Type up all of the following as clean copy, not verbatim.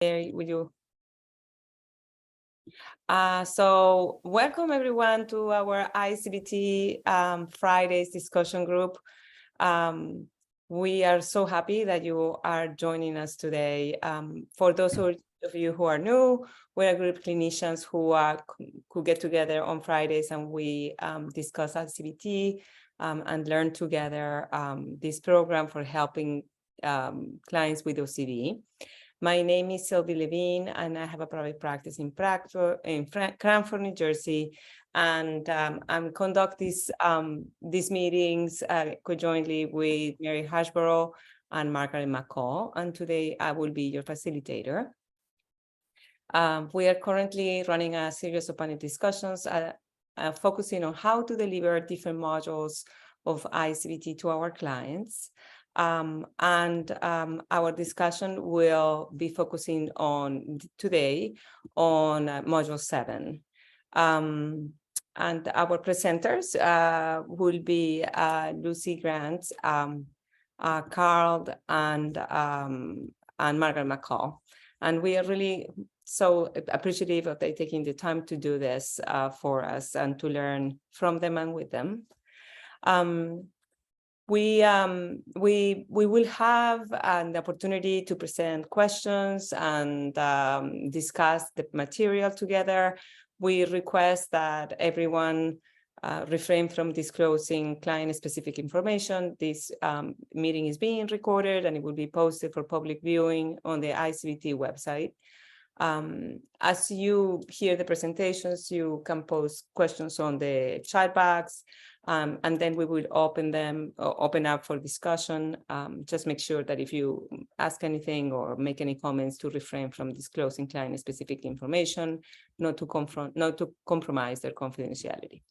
there with you. So welcome everyone to our I-CBT Fridays discussion group. We are so happy that you are joining us today. For those of you who are new, we're a group of clinicians who get together on Fridays and we discuss I-CBT and learn together this program for helping clients with OCD. My name is Levene, and I have a private practice in Cranford, New Jersey, and I'm conduct these meetings conjointly with Mary Hashborough and Margaret McVale, and today I will be your facilitator. We are currently running a series of panel discussions focusing on how to deliver different modules of I-CBT to our clients. Our discussion will be focusing on today on module 7. And our presenters will be Lucy Grant, Carl, and Margaret McVale. And we are really so appreciative of they taking the time to do this for us and to learn from them and with them. We will have an opportunity to present questions and discuss the material together. We request that everyone refrain from disclosing client-specific information. This meeting is being recorded and it will be posted for public viewing on the I-CBT website. As you hear the presentations, you can post questions on the chat box. And then we will open up for discussion. Just make sure that if you ask anything or make any comments to refrain from disclosing client-specific information, not to compromise their confidentiality.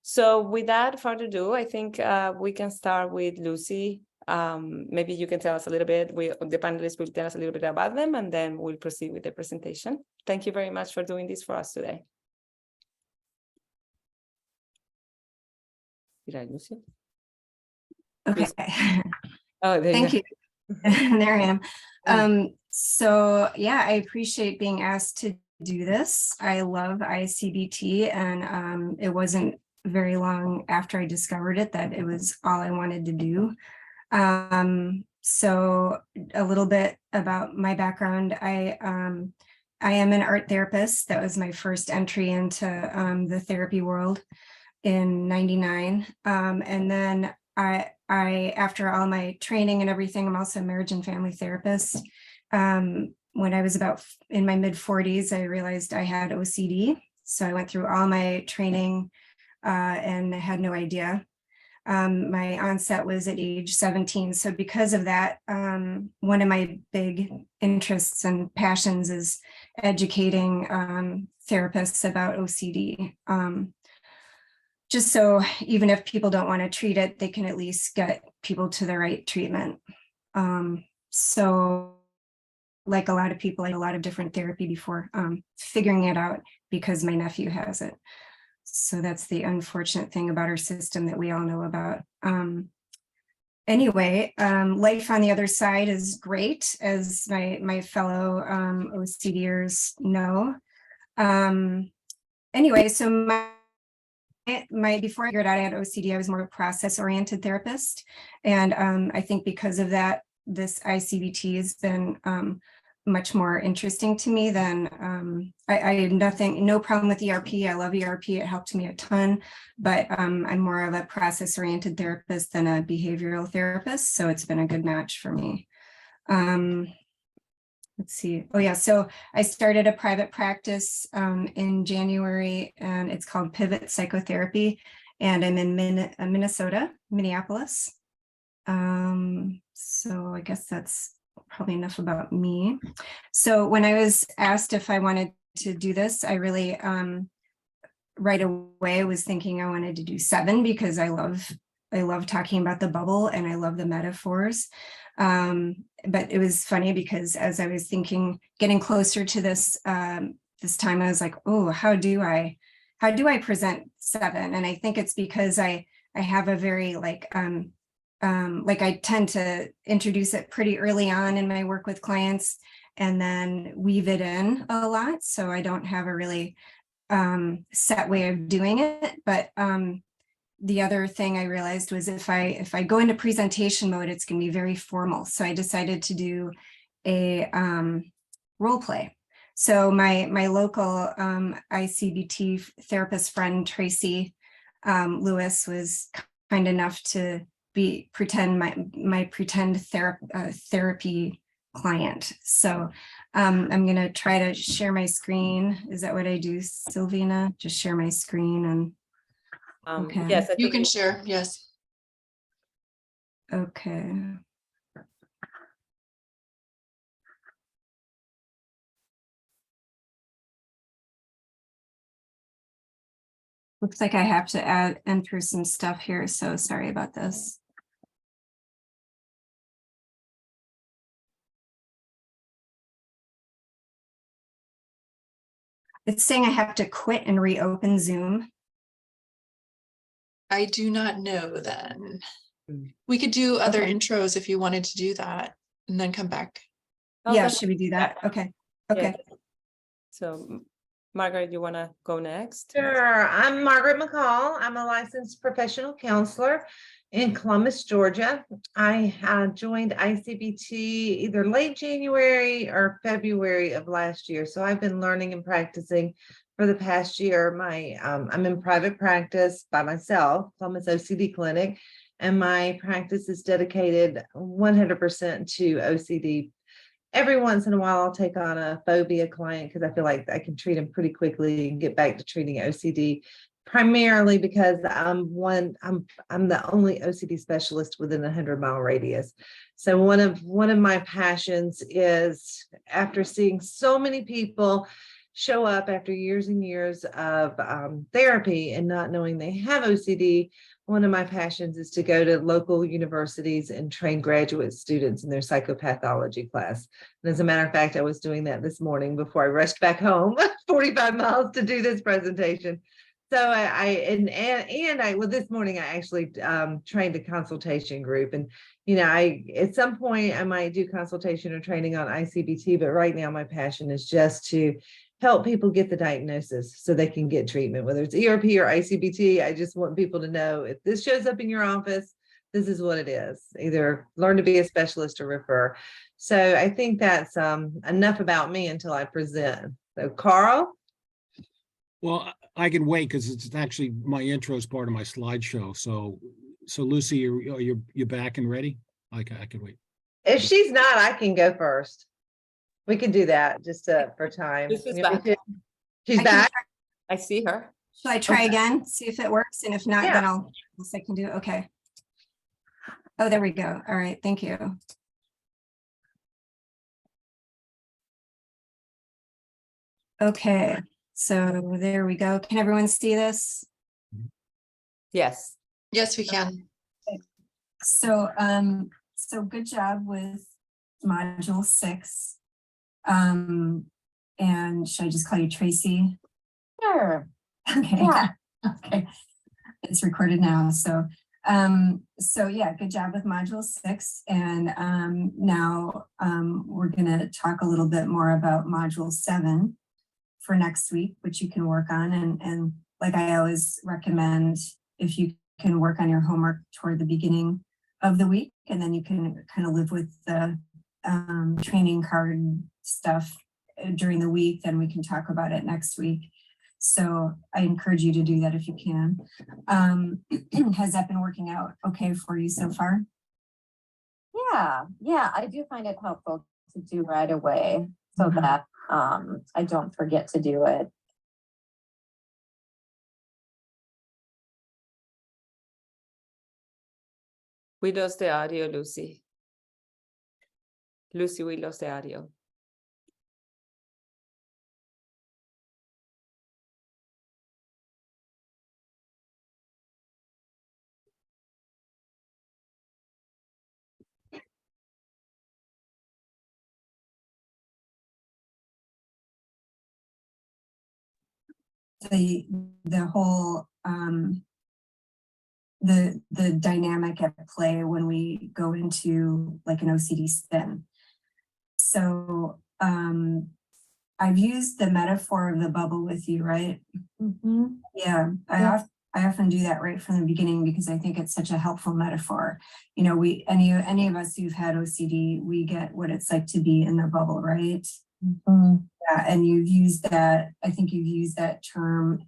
So without further ado, I think we can start with Lucy. Maybe you can tell us a little bit, the panelists will tell us a little bit about them, and then we'll proceed with the presentation. Thank you very much for doing this for us today. Did I lose you? Okay. Oh, thank you. There I am. So yeah, I appreciate being asked to do this. I love I-CBT, and it wasn't very long after I discovered it that it was all I wanted to do. So a little bit about my background. I am an art therapist. That was my first entry into the therapy world in '99. And then I, after all my training and everything, I'm also a marriage and family therapist. When I was about in my mid-40s, I realized I had OCD. So I went through all my training and I had no idea. My onset was at age 17. So because of that, one of my big interests and passions is educating therapists about OCD. Just so even if people don't want to treat it, they can at least get people to the right treatment. So like a lot of people, I had a lot of different therapy before figuring it out because my nephew has it. So that's the unfortunate thing about our system that we all know about. Anyway, life on the other side is great, as my fellow OCDers know. Anyway, so before I figured out I had OCD, I was more of a process-oriented therapist. And I think because of that, this I-CBT has been much more interesting to me than I had no problem with ERP. I love ERP. It helped me a ton, but I'm more of a process-oriented therapist than a behavioral therapist. So it's been a good match for me. Let's see. Oh yeah. So I started a private practice in January, and it's called Pivot Psychotherapy. And I'm in Minnesota, Minneapolis. So I guess that's probably enough about me. So when I was asked if I wanted to do this, I really right away was thinking I wanted to do 7 because I love talking about the bubble and I love the metaphors. But it was funny because as I was getting closer to this this time, I was like, oh, how do I present 7? And I think it's because I have a very like I tend to introduce it pretty early on in my work with clients. and then weave it in a lot. So I don't have a really set way of doing it. But the other thing I realized was if I go into presentation mode, it's going to be very formal. So I decided to do a role play. So my local I-CBT therapist friend, Tracy Lewis, was kind enough to pretend my pretend therapy client. So I'm going to try to share my screen. Is that what I do, Silvina? Just share my screen and okay. Yes, I You think can share, yes. Okay. Looks like I have to enter some stuff here, so sorry about this. It's saying I have to quit and reopen Zoom. I do not know then. Mm. We could do other Okay. intros if you wanted to do that and then come back. Oh, Yeah, that's- should we do that? Okay. Okay. yeah. So, Margaret, you want to go next? Sure. I'm Margaret McCall. I'm a licensed professional counselor in Columbus, Georgia. I joined I-CBT either late January or February of last year. So I've been learning and practicing for the past year. I'm in private practice by myself, Columbus OCD Clinic, and my practice is dedicated 100% to OCD. Every once in a while, I'll take on a phobia client because I feel like I can treat them pretty quickly and get back to treating OCD, primarily because I'm the only OCD specialist within a 100-mile radius. So one of my passions is, after seeing so many people show up after years and years of therapy and not knowing they have OCD, one of my passions is to go to local universities and train graduate students in their psychopathology class. And as a matter of fact, I was doing that this morning before I rushed back home 45 miles to do this presentation. So this morning I actually trained a consultation group, and at some point I might do consultation or training on I-CBT, but right now my passion is just to help people get the diagnosis so they can get treatment, whether it's ERP or I-CBT. I just want people to know, if this shows up in your office, this is what it is. Either learn to be a specialist or refer. So I think that's enough about me until I present. So Carl? Well, I can wait because it's actually my intro is part of my slideshow. So Lucy, you're back and ready? I can wait. If she's not, I can go first. We can do that just for time. Lucy's back. She's back. I see her. Should I try again, see if it works? And if not, Yeah. then I can do it. Okay. Oh, there we go. All right. Thank you. Okay. So there we go. Can everyone see this? Yes. Yes, we can. So, so good job with module 6. And should I just call you Tracy? Sure. Okay. Yeah. Okay. It's recorded now. So, so yeah, good job with module 6. And now we're going to talk a little bit more about module 7 for next week, which you can work on. And like I always recommend, if you can work on your homework toward the beginning of the week, and then you can kind of live with the training card stuff during the week, then we can talk about it next week. So I encourage you to do that if you can. Has that been working out okay for you so far? Yeah, I do find it helpful to do right away so that I don't forget to do it. We lost the audio, Lucy. Lucy, we lost the audio. The whole the dynamic at play when we go into like an OCD spin. So I've used the metaphor of the bubble with you, right? Yeah, I often do that right from the beginning because I think it's such a helpful metaphor. You know, any of us who've had OCD, we get what it's like to be in the bubble, right? Yeah, and you've used that, I think you've used that term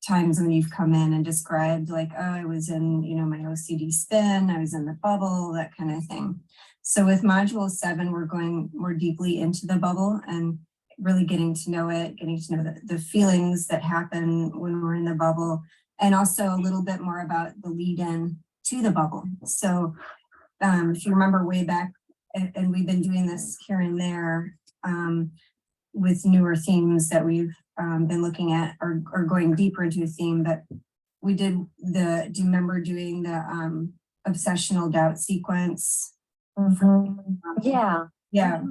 times when you've come in and described like, oh, I was in, you know, my OCD spin, I was in the bubble, that kind of thing. So with module 7, we're going more deeply into the bubble and really getting to know it, getting to know the feelings that happen when we're in the bubble, and also a little bit more about the lead in to the bubble. So if you remember way back, and we've been doing this here and there with newer themes that we've been looking at or going deeper into a theme, but we did do you remember doing the obsessional doubt sequence? Yeah. Yeah.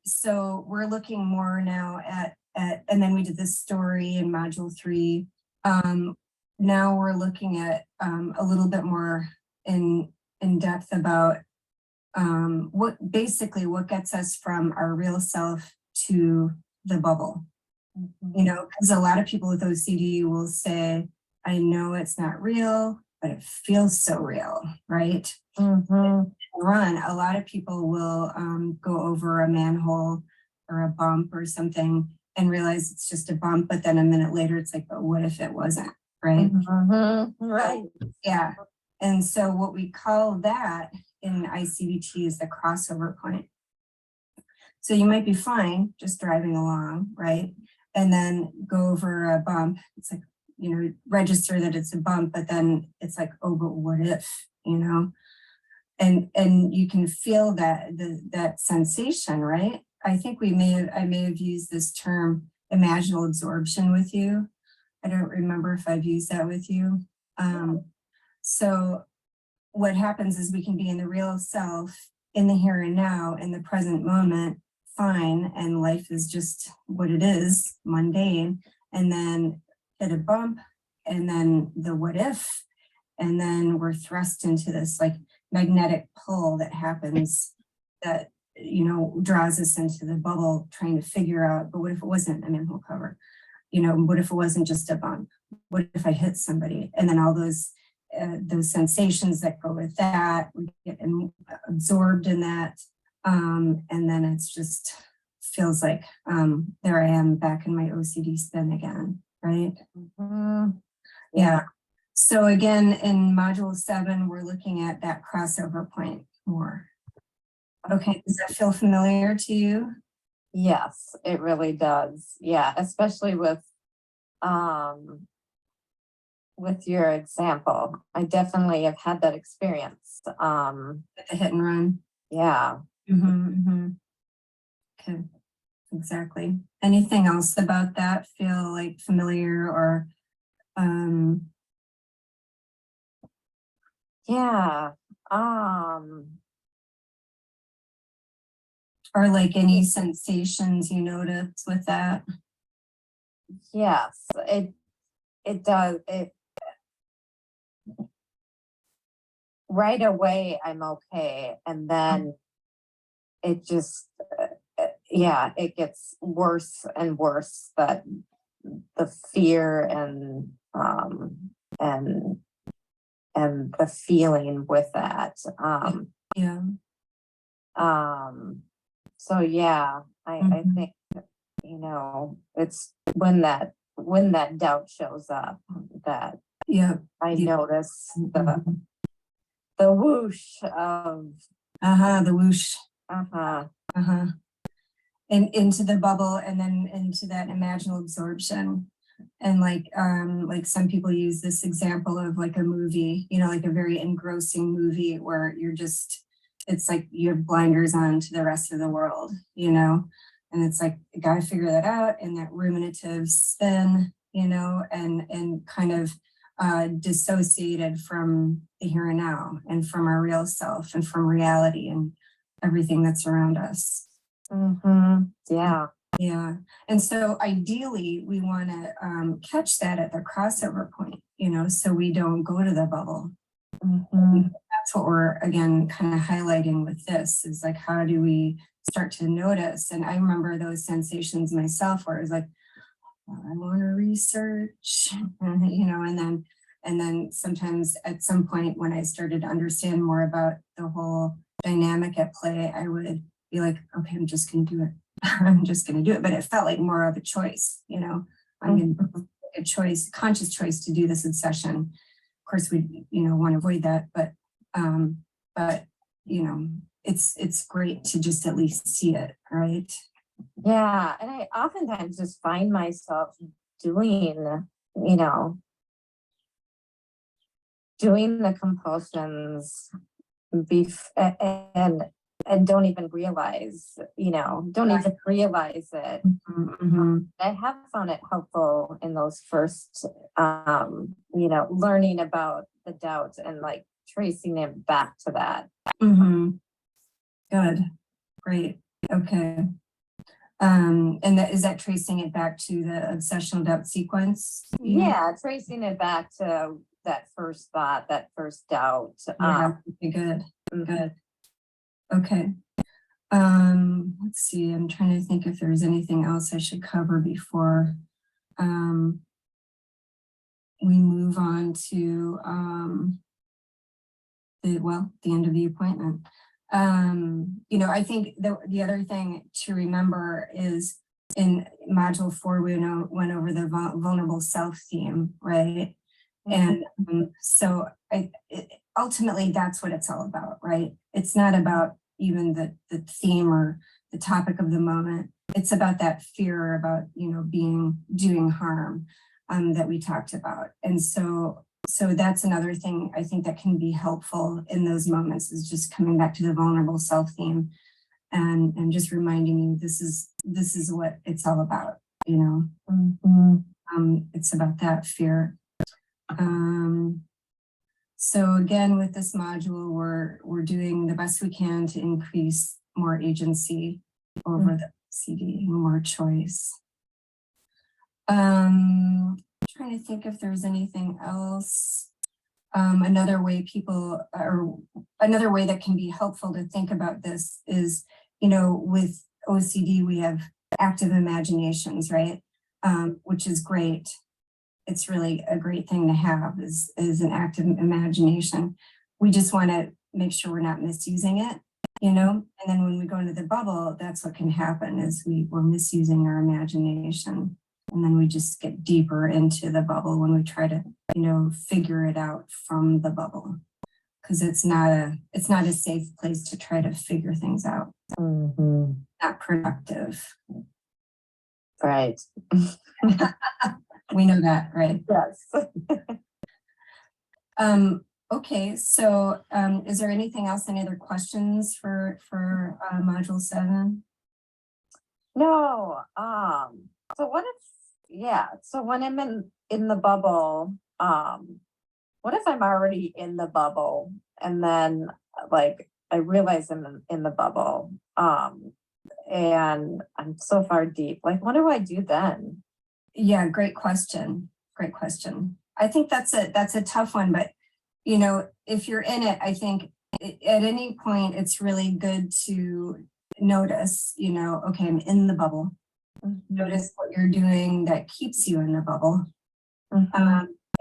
So we're looking more now at and then we did this story in module 3. Now we're looking at a little bit more in depth about what gets us from our real self to the bubble. You know, because a lot of people with OCD will say, I know it's not real, but it feels so real, right? Run. A lot of people will go over a manhole or a bump or something and realize it's just a bump, but then a minute later it's like, but what if it wasn't, right? Right. Yeah. And so what we call that in I-CBT is the crossover point. So you might be fine just driving along, right? And then go over a bump. It's like, you know, register that it's a bump, but then it's like, oh, but what if, you know? And you can feel that sensation, right? I think I may have used this term imaginal absorption with you. I don't remember if I've used that with you. So what happens is we can be in the real self, in the here and now, in the present moment, fine, and life is just what it is, mundane, and then hit a bump, and then the what if, and then we're thrust into this like magnetic pull that happens that, you know, draws us into the bubble trying to figure out, but what if it wasn't a manhole cover? You know, what if it wasn't just a bump? What if I hit somebody? And then all those sensations that go with that, we get absorbed in that. And then it's just feels like there I am back in my OCD spin again, right? Yeah. So again, in module 7, we're looking at that crossover point more. Okay, does that feel familiar to you? Yes, it really does. Yeah, especially with your example. I definitely have had that experience. With the hit and run. Yeah. Okay, exactly. Anything else about that feel like familiar or Yeah. or like any sensations you notice with that? Yes, it does. Right away I'm okay, and then it just yeah, it gets worse and worse, that the fear and the feeling with that. Yeah. So yeah, I think, you know, it's when that doubt shows up that I notice the whoosh of the whoosh. And into the bubble, and then into that imaginal absorption. And like some people use this example of like a movie, you know, like a very engrossing movie where you're just, it's like you have blinders on to the rest of the world, you know, and it's like you gotta figure that out, and that ruminative spin, you know, and kind of dissociated from the here and now, and from our real self, and from reality and everything that's around us. Yeah. Yeah. And so ideally we want to catch that at the crossover point, you know, so we don't go to the bubble. That's what we're, again, kind of highlighting with this, is like, how do we start to notice. And I remember those sensations myself where it was like, well, I want to research, you know, and then sometimes at some point when I started to understand more about the whole dynamic at play, I would be like, okay, I'm just going to do it. I'm just going to do it. But it felt like more of a choice, you know, I'm going to make a choice, conscious choice to do this in session. Of course, we, you know, want to avoid that, but you know, it's great to just at least see it, right? Yeah, and I oftentimes just find myself doing, you know, doing the compulsions and don't even realize, you know, don't even realize it. I have found it helpful in those first, you know, learning about the doubt and like tracing it back to that. Good, great, okay. And is that tracing it back to the obsessional doubt sequence? Yeah, tracing it back to that first thought, that first doubt. Yeah, good, good. Okay. Let's see, I'm trying to think if there's anything else I should cover before we move on to the end of the appointment. You know, I think the other thing to remember is in module 4, we went over the vulnerable self theme, right? And so ultimately that's what it's all about, right? It's not about even the theme or the topic of the moment. It's about that fear about, you know, doing harm that we talked about. And so that's another thing I think that can be helpful in those moments, is just coming back to the vulnerable self theme and just reminding you this is what it's all about, you know. It's about that fear. So again, with this module, we're doing the best we can to increase more agency over the CD, more choice. Trying to think if there's anything else. Another way that can be helpful to think about this is, you know, with OCD, we have active imaginations, right? Which is great. It's really a great thing to have is an active imagination. We just want to make sure we're not misusing it, you know? And then when we go into the bubble, that's what can happen, is we're misusing our imagination. And then we just get deeper into the bubble when we try to, you know, figure it out from the bubble, because it's not a safe place to try to figure things out. Not productive. Right. We know that, right? Yes. Okay, so is there anything else, any other questions for module 7? No. So what if, so when I'm in the bubble, what if I'm already in the bubble and then like I realize I'm in the bubble, and I'm so far deep, like what do I do then? Yeah, great question. Great question. I think that's a tough one, but you know, if you're in it, I think at any point it's really good to notice, you know, okay, I'm in the bubble. Notice what you're doing that keeps you in the bubble.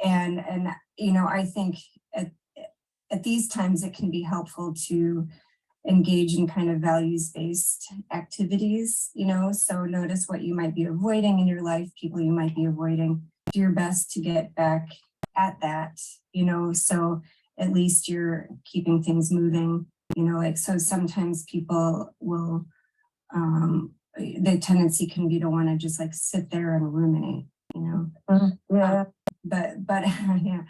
And you know, I think at these times it can be helpful to engage in kind of values-based activities, you know, so notice what you might be avoiding in your life, people you might be avoiding, do your best to get back at that, you know, so at least you're keeping things moving, you know, like, so sometimes people will, the tendency can be to want to just like sit there and ruminate, you know. Yeah. But yeah,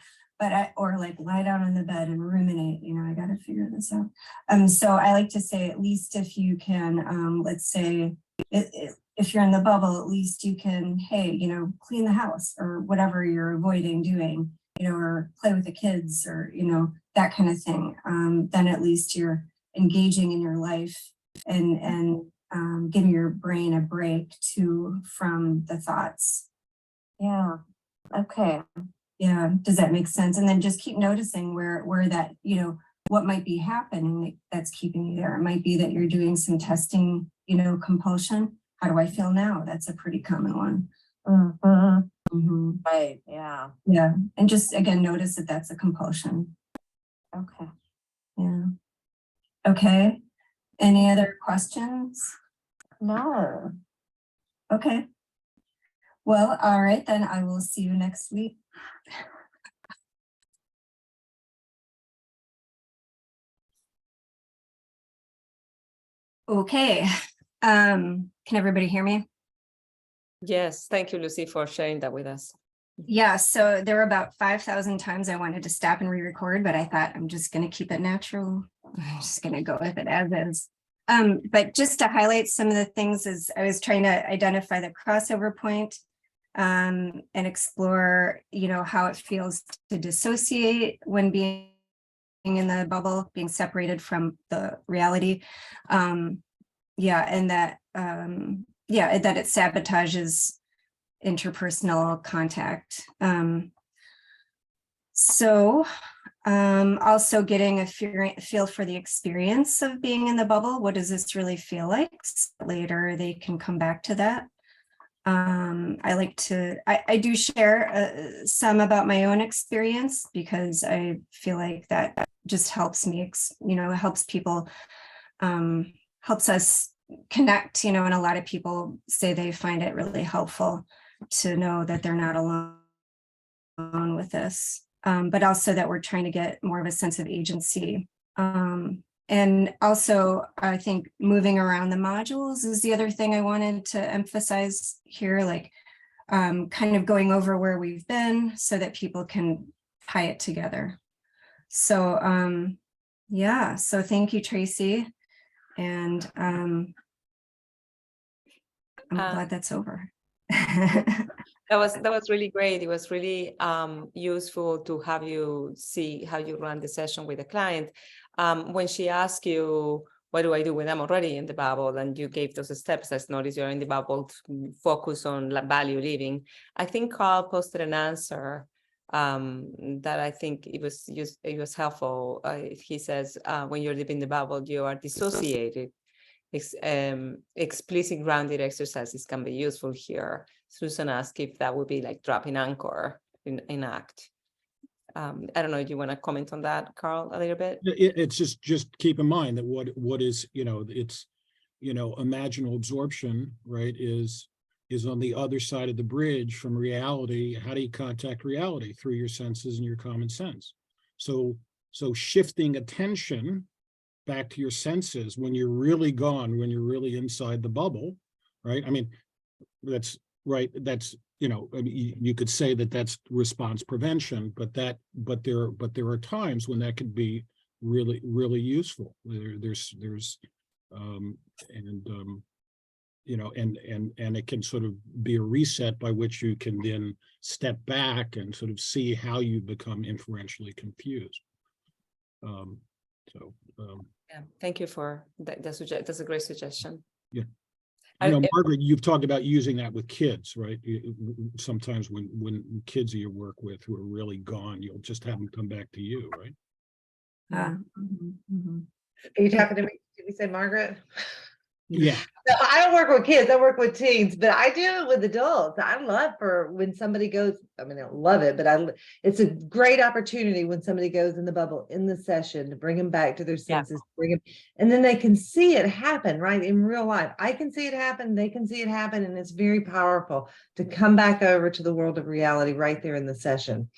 or like lie down on the bed and ruminate, you know, I got to figure this out. So I like to say, at least if you can, let's say, if you're in the bubble, at least you can, hey, you know, clean the house or whatever you're avoiding doing, you know, or play with the kids or, you know, that kind of thing. Then at least you're engaging in your life and giving your brain a break from the thoughts. Yeah. Okay. Yeah. Does that make sense? And then just keep noticing where that, you know, what might be happening that's keeping you there. It might be that you're doing some testing, you know, compulsion. How do I feel now? That's a pretty common one. Mhm. Mhm. Right, yeah, Yeah, and just again, notice that that's a compulsion. okay. Yeah. Okay. Any other questions? No, Okay. Well, all right, then I will see you next week. Okay. Can everybody hear me? Yes, thank you, Lucy, for sharing that with us. Yeah, so there were about 5,000 times I wanted to stop and re-record, but I thought I'm just going to keep it natural. I'm just going to go with it as is. But just to highlight some of the things as I was trying to identify the crossover point, and explore, you know, how it feels to dissociate when being in the bubble, being separated from the reality. Yeah, and that, that it sabotages interpersonal contact. Also getting a feel for the experience of being in the bubble. What does this really feel like? Later, they can come back to that. I do share some about my own experience because I feel like that just helps me, helps people, helps us connect, and a lot of people say they find it really helpful to know that they're not alone with this, but also that we're trying to get more of a sense of agency. And also, I think moving around the modules is the other thing I wanted to emphasize here, like kind of going over where we've been so that people can tie it together. So yeah, so thank you, Tracy. And I'm glad that's over. That was really great. It was really useful to have you see how you run the session with the client. When she asked you, what do I do when I'm already in the bubble? And you gave those steps. As notice you're in the bubble, focus on value living. I think Carl posted an answer that I think it was helpful. He says, when you're deep in the bubble, you are dissociated. Explicit grounded exercises can be useful here. Susan asked if that would be like dropping anchor in ACT. I don't know, do you want to comment on that, Carl, a little bit? It's just keep in mind that what is, it's, imaginal absorption, right, is on the other side of the bridge from reality. How do you contact reality? Through your senses and your common sense. So shifting attention back to your senses when you're really gone, when you're really inside the bubble, right? I mean, that's right. That's, I mean, you could say that that's response prevention, but there are times when that could be really, really useful. There's and it can sort of be a reset by which you can then step back and sort of see how you become inferentially confused. Yeah, thank you for that. That's a great suggestion. Yeah. I know, Margaret, you've talked about using that with kids, right? Sometimes when kids you work with who are really gone, you'll just have them come back to you, right? Are you talking to me? Did you say Margaret? Yeah. No, I don't work with kids. I work with teens, but I do it with adults. I love for when somebody goes, I mean, I don't love it, but it's a great opportunity when somebody goes in the bubble in the session to bring them back to their senses, bring them, and then they can see it happen, right? In real life. I can see it happen. They can see it happen. And it's very powerful to come back over to the world of reality right there in the session.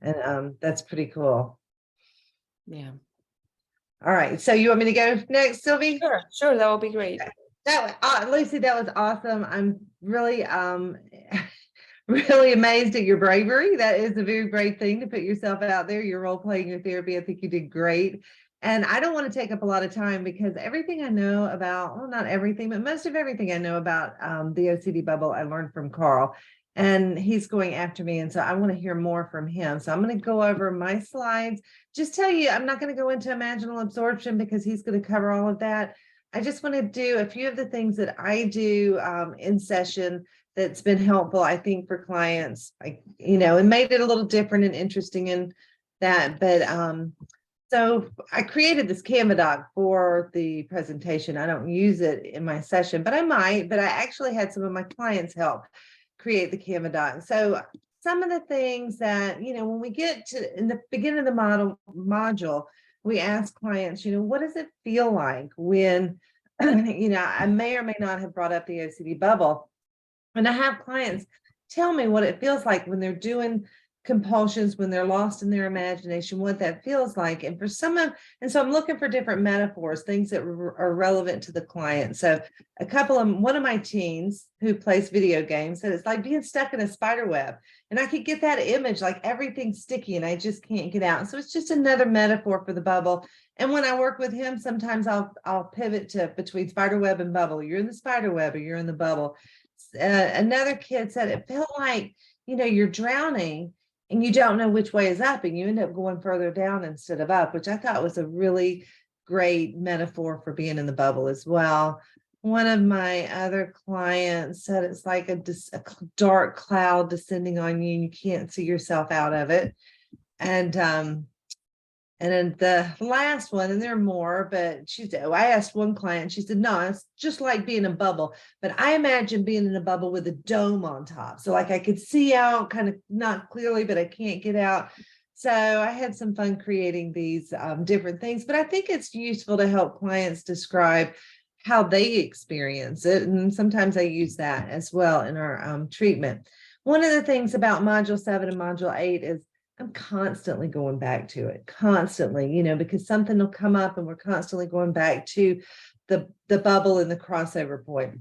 And that's pretty cool. Yeah. All right. So you want me to go next, Sylvie? Sure. That would be great. Lucy, that was awesome. I'm really, really amazed at your bravery. That is a very brave thing to put yourself out there. Your role playing, your therapy, I think you did great. And I don't want to take up a lot of time because everything I know about, well, not everything, but most of everything I know about the OCD bubble, I learned from Carl. And he's going after me. And so I want to hear more from him. So I'm going to go over my slides. Just tell you, I'm not going to go into imaginal absorption because he's going to cover all of that. I just want to do a few of the things that I do in session that's been helpful, I think, for clients, and made it a little different and interesting in that. But So I created this Canva doc for the presentation. I don't use it in my session, but I might, but I actually had some of my clients help create the Canva doc. So some of the things that, when we get to in the beginning of the module, we ask clients, what does it feel like when, I may or may not have brought up the OCD bubble. And I have clients tell me what it feels like when they're doing compulsions, when they're lost in their imagination, what that feels like. And so I'm looking for different metaphors, things that are relevant to the client. So one of my teens who plays video games said it's like being stuck in a spider web. And I could get that image, like everything's sticky and I just can't get out. So it's just another metaphor for the bubble. And when I work with him, sometimes I'll pivot to between spider web and bubble. You're in the spider web or you're in the bubble. Another kid said it felt like, you're drowning and you don't know which way is up and you end up going further down instead of up, which I thought was a really great metaphor for being in the bubble as well. One of my other clients said it's like a dark cloud descending on you and you can't see yourself out of it. And then the last one, and there are more, but I asked one client, she said, no, it's just like being in a bubble, but I imagine being in a bubble with a dome on top. So like I could see out kind of not clearly, but I can't get out. So I had some fun creating these different things, but I think it's useful to help clients describe how they experience it. And sometimes I use that as well in our treatment. One of the things about Module 7 and Module 8 is I'm constantly going back to it, constantly, because something will come up and we're constantly going back to the bubble and the crossover point.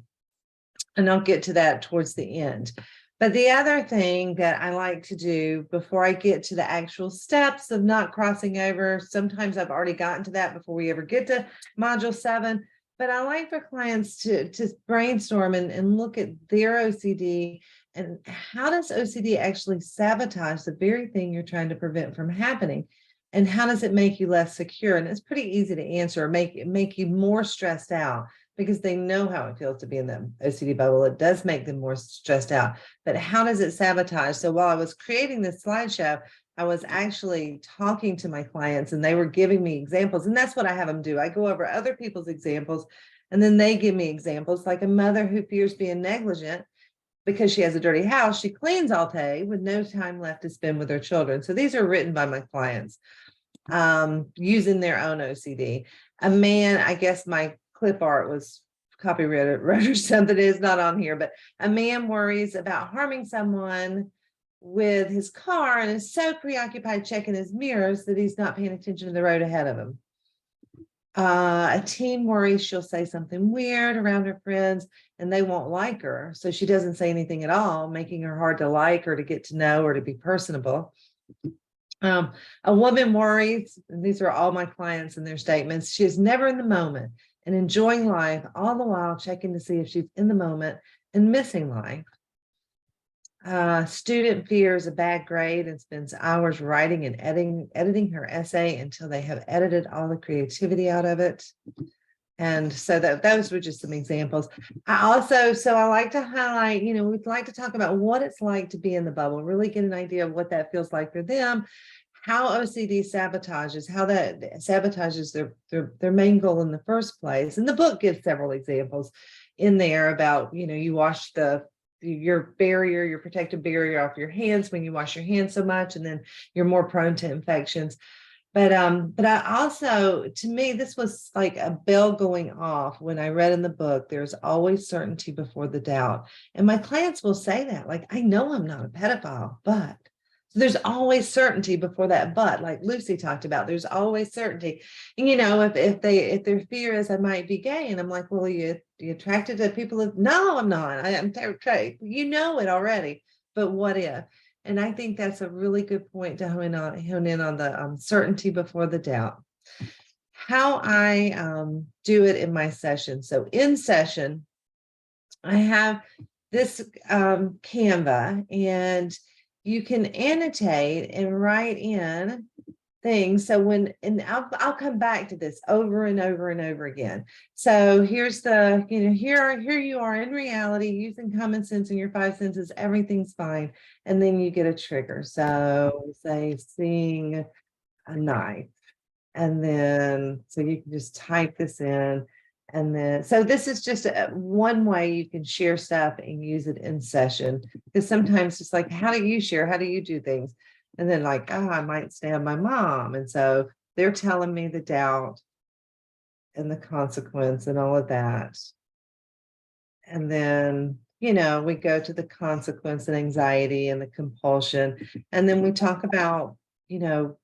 And I'll get to that towards the end. But the other thing that I like to do before I get to the actual steps of not crossing over, sometimes I've already gotten to that before we ever get to Module 7, but I like for clients to brainstorm and look at their OCD and how does OCD actually sabotage the very thing you're trying to prevent from happening? And how does it make you less secure? And it's pretty easy to answer, or make you more stressed out because they know how it feels to be in the OCD bubble. It does make them more stressed out, but how does it sabotage? So while I was creating this slideshow, I was actually talking to my clients and they were giving me examples. And that's what I have them do. I go over other people's examples and then they give me examples, like a mother who fears being negligent because she has a dirty house. She cleans all day with no time left to spend with her children. So these are written by my clients using their own OCD. A man, I guess my clip art was copyrighted or something, is not on here, but a man worries about harming someone with his car and is so preoccupied checking his mirrors that he's not paying attention to the road ahead of him. A teen worries she'll say something weird around her friends and they won't like her. So she doesn't say anything at all, making her hard to like or to get to know or to be personable. A woman worries, and these are all my clients and their statements, she is never in the moment and enjoying life, all the while checking to see if she's in the moment and missing life. Student fears a bad grade and spends hours writing and editing her essay until they have edited all the creativity out of it. And so those were just some examples. I like to highlight, we'd like to talk about what it's like to be in the bubble, really get an idea of what that feels like for them, how OCD sabotages, how that sabotages their main goal in the first place. And the book gives several examples in there about, you wash your protective barrier off your hands when you wash your hands so much, and then you're more prone to infections. But I also, to me, this was like a bell going off when I read in the book, there's always certainty before the doubt. And my clients will say that, like, I know I'm not a pedophile, but so there's always certainty before that, but like Lucy talked about, there's always certainty. And if their fear is I might be gay, and I'm like, well, you attracted to people? No, I'm not. I'm attracted. You know it already, but what if? And I think that's a really good point to hone in on the certainty before the doubt. How I do it in my session. So in session, I have this Canva, and you can annotate and write in things. So I'll come back to this over and over and over again. So here's here you are in reality using common sense and your five senses, everything's fine. And then you get a trigger. So say seeing a knife. And then, so you can just type this in. And then, so this is just one way you can share stuff and use it in session. Because sometimes it's like, how do you share? How do you do things? And then like, oh, I might stab my mom. And so they're telling me the doubt and the consequence and all of that. And then, you know, we go to the consequence and anxiety and the compulsion. And then we talk about, you know,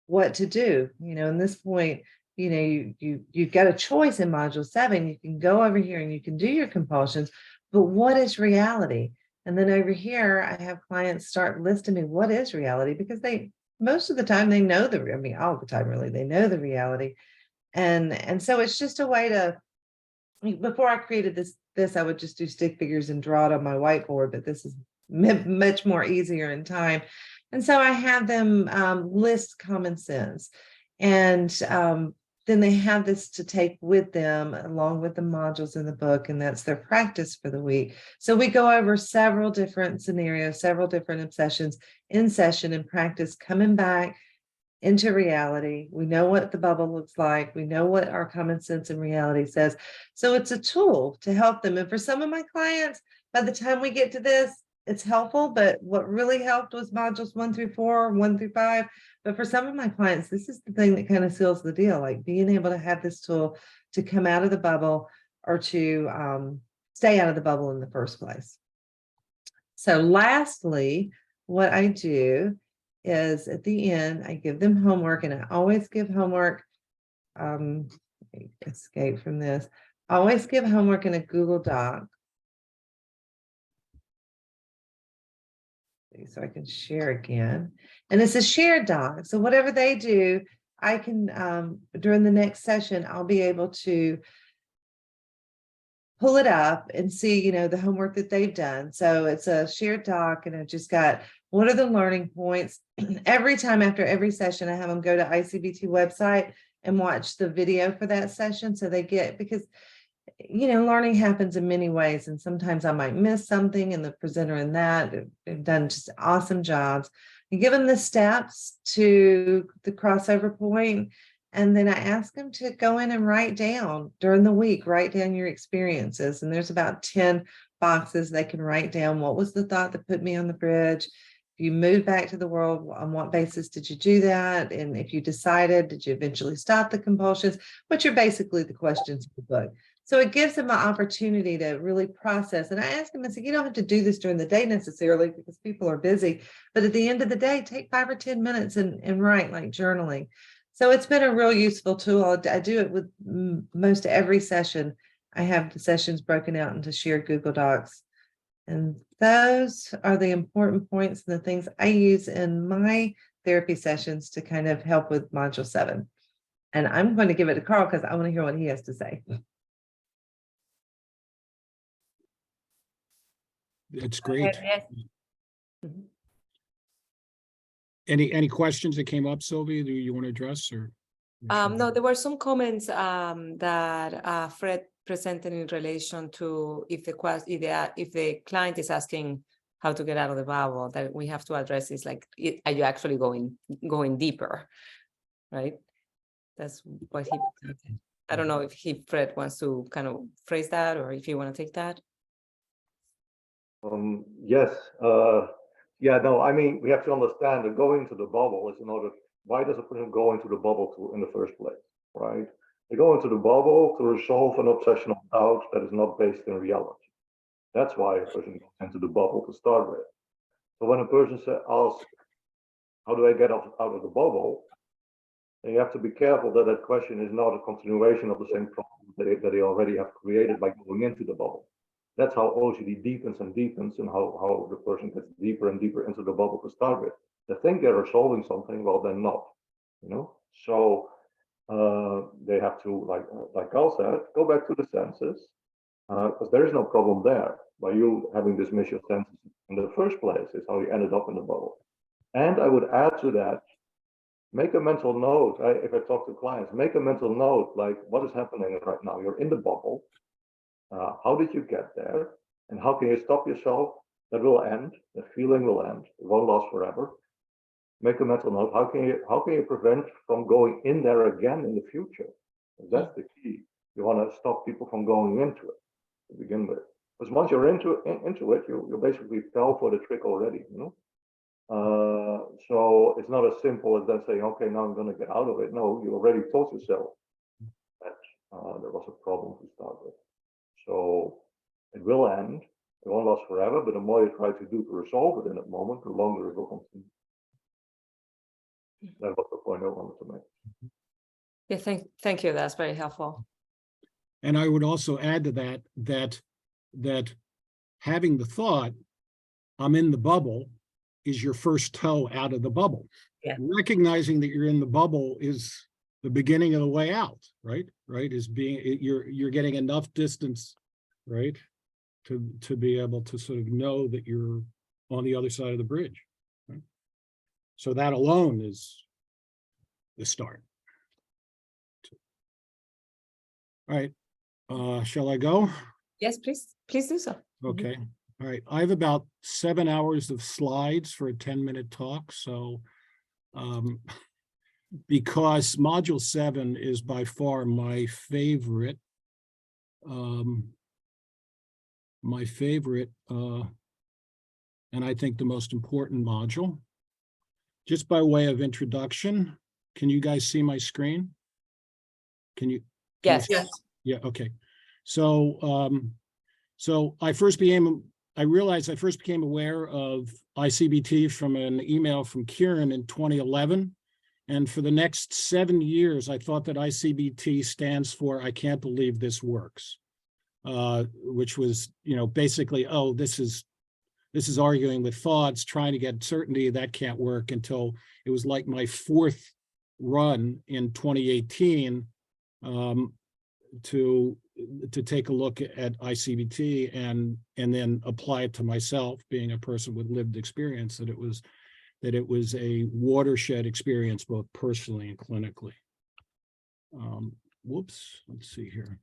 what to do. You know, in this point, you know, you've got a choice in module 7. You can go over here and you can do your compulsions, but what is reality? And then over here, I have clients start listing me what is reality, because they, most of the time they know I mean, all the time really, they know the reality. And so it's just a way to, before I created this, I would just do stick figures and draw it on my whiteboard, but this is much more easier in time. And so I have them list common sense. And then they have this to take with them along with the modules in the book, and that's their practice for the week. So we go over several different scenarios, several different obsessions in session and practice, coming back into reality. We know what the bubble looks like. We know what our common sense and reality says. So it's a tool to help them. And for some of my clients, by the time we get to this, it's helpful. But what really helped was modules 1 through 4, 1 through 5. But for some of my clients, this is the thing that kind of seals the deal, like being able to have this tool to come out of the bubble or to stay out of the bubble in the first place. So lastly, what I do is at the end, I give them homework, and I always give homework, escape from this, I always give homework in a Google Doc. So I can share again. And it's a shared doc. So whatever they do, I can, during the next session, I'll be able to pull it up and see, you know, the homework that they've done. So it's a shared doc, and I've just got, what are the learning points? Every time after every session, I have them go to I-CBT website and watch the video for that session. So they get, because, you know, learning happens in many ways. And sometimes I might miss something, and the presenter in that have done just awesome jobs. You give them the steps to the crossover point, and then I ask them to go in and write down during the week, write down your experiences. And there's about 10 boxes they can write down. What was the thought that put me on the bridge? If you moved back to the world, on what basis did you do that? And if you decided, did you eventually stop the compulsions? Which are basically the questions of the book. So it gives them an opportunity to really process. And I ask them, I say, you don't have to do this during the day necessarily, because people are busy. But at the end of the day, take 5 or 10 minutes and write, like journaling. So it's been a real useful tool. I do it with most every session. I have the sessions broken out into shared Google Docs. And those are the important points and the things I use in my therapy sessions to kind of help with module 7. And I'm going to give it to Carl because I want to hear what he has to say. It's great. Yes. Any questions that came up, Sylvia, do you want to address, or? No, there were some comments that Fred presented in relation to if the client is asking how to get out of the bubble, that we have to address is like, are you actually going deeper, right? That's what he presented. I don't know if Fred wants to kind of phrase that, or if you want to take that. Yes. Yeah, no, I mean, we have to understand that going to the bubble is in order, why does a person go into the bubble in the first place, right? They go into the bubble to resolve an obsessional doubt that is not based in reality. That's why a person goes into the bubble to start with. So when a person asks, how do I get out of the bubble? Then you have to be careful that that question is not a continuation of the same problem that they already have created by going into the bubble. That's how OCD deepens and deepens, and how the person gets deeper and deeper into the bubble to start with. They think they're solving something, well, they're not, you know? So they have to, like Carl said, go back to the senses, because there is no problem there. By you having dismissed your senses in the first place is how you ended up in the bubble. And I would add to that, make a mental note. If I talk to clients, make a mental note, like, what is happening right now? You're in the bubble. How did you get there? And how can you stop yourself? That will end. The feeling will end. It won't last forever. make a mental note. How can you prevent from going in there again in the future? That's the key. You want to stop people from going into it to begin with. Because once you're into it, you basically fell for the trick already, you know. So it's not as simple as then saying, okay, now I'm going to get out of it. No, you already taught yourself that there was a problem to start with. So it will end. It won't last forever, but the more you try to do to resolve it in that moment, the longer it will continue. That was the point I wanted to make. Yeah, thank you. That's very helpful. And I would also add to that having the thought, I'm in the bubble, is your first toe out of the bubble. Yeah. Recognizing that you're in the bubble is the beginning of the way out, right? Right, is being you're getting enough distance, right, to be able to sort of know that you're on the other side of the bridge. Right? So that alone is the start. All right, shall I go? Yes, please do so. Okay. All right. I have about 7 hours of slides for a 10-minute talk. So because module 7 is by far my favorite, and I think the most important module. Just by way of introduction, can you guys see my screen? Can you? Yes. Yes. Yeah, okay. So so I realized I first became aware of I-CBT from an email from Kieran in 2011. And for the next 7 years, I thought that I-CBT stands for I can't believe this works, which was, you know, basically, oh, this is arguing with thoughts, trying to get certainty. That can't work, until it was like my 4th run in 2018 to take a look at I-CBT and then apply it to myself, being a person with lived experience, that it was a watershed experience, both personally and clinically. Whoops, let's see here.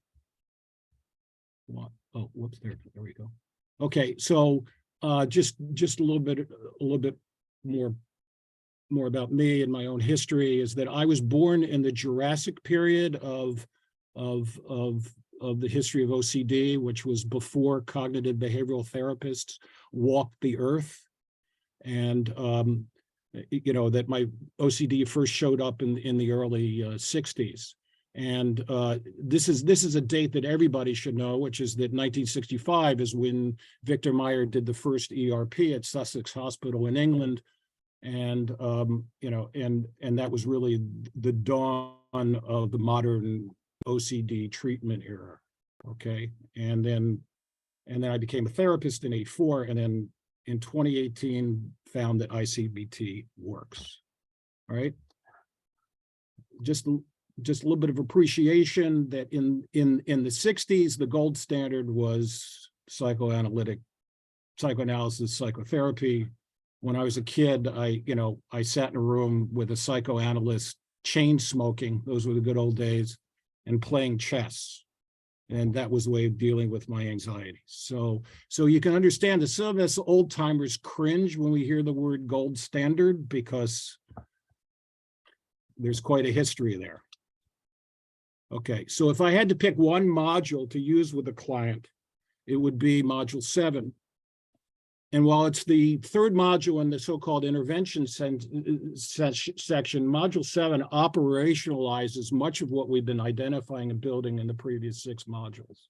What? Oh, whoops, there we go. Okay, so just a little bit more about me and my own history is that I was born in the Jurassic period of the history of OCD, which was before cognitive behavioral therapists walked the earth. And you know, that my OCD first showed up in the early 60s. And this is a date that everybody should know, which is that 1965 is when Victor Meyer did the first ERP at Sussex Hospital in England. And you know, and that was really the dawn of the modern OCD treatment era. Okay, and then I became a therapist in '84, and then in 2018 found that I-CBT works. All right, just a little bit of appreciation that in the 60s, the gold standard was psychoanalysis, psychotherapy. When I was a kid, I sat in a room with a psychoanalyst, chain smoking, those were the good old days, and playing chess. And that was the way of dealing with my anxiety. So you can understand that some of us old timers cringe when we hear the word gold standard, because there's quite a history there. Okay, so if I had to pick one module to use with a client, it would be module 7. And while it's the 3rd module in the so-called intervention section, module 7 operationalizes much of what we've been identifying and building in the previous 6 modules.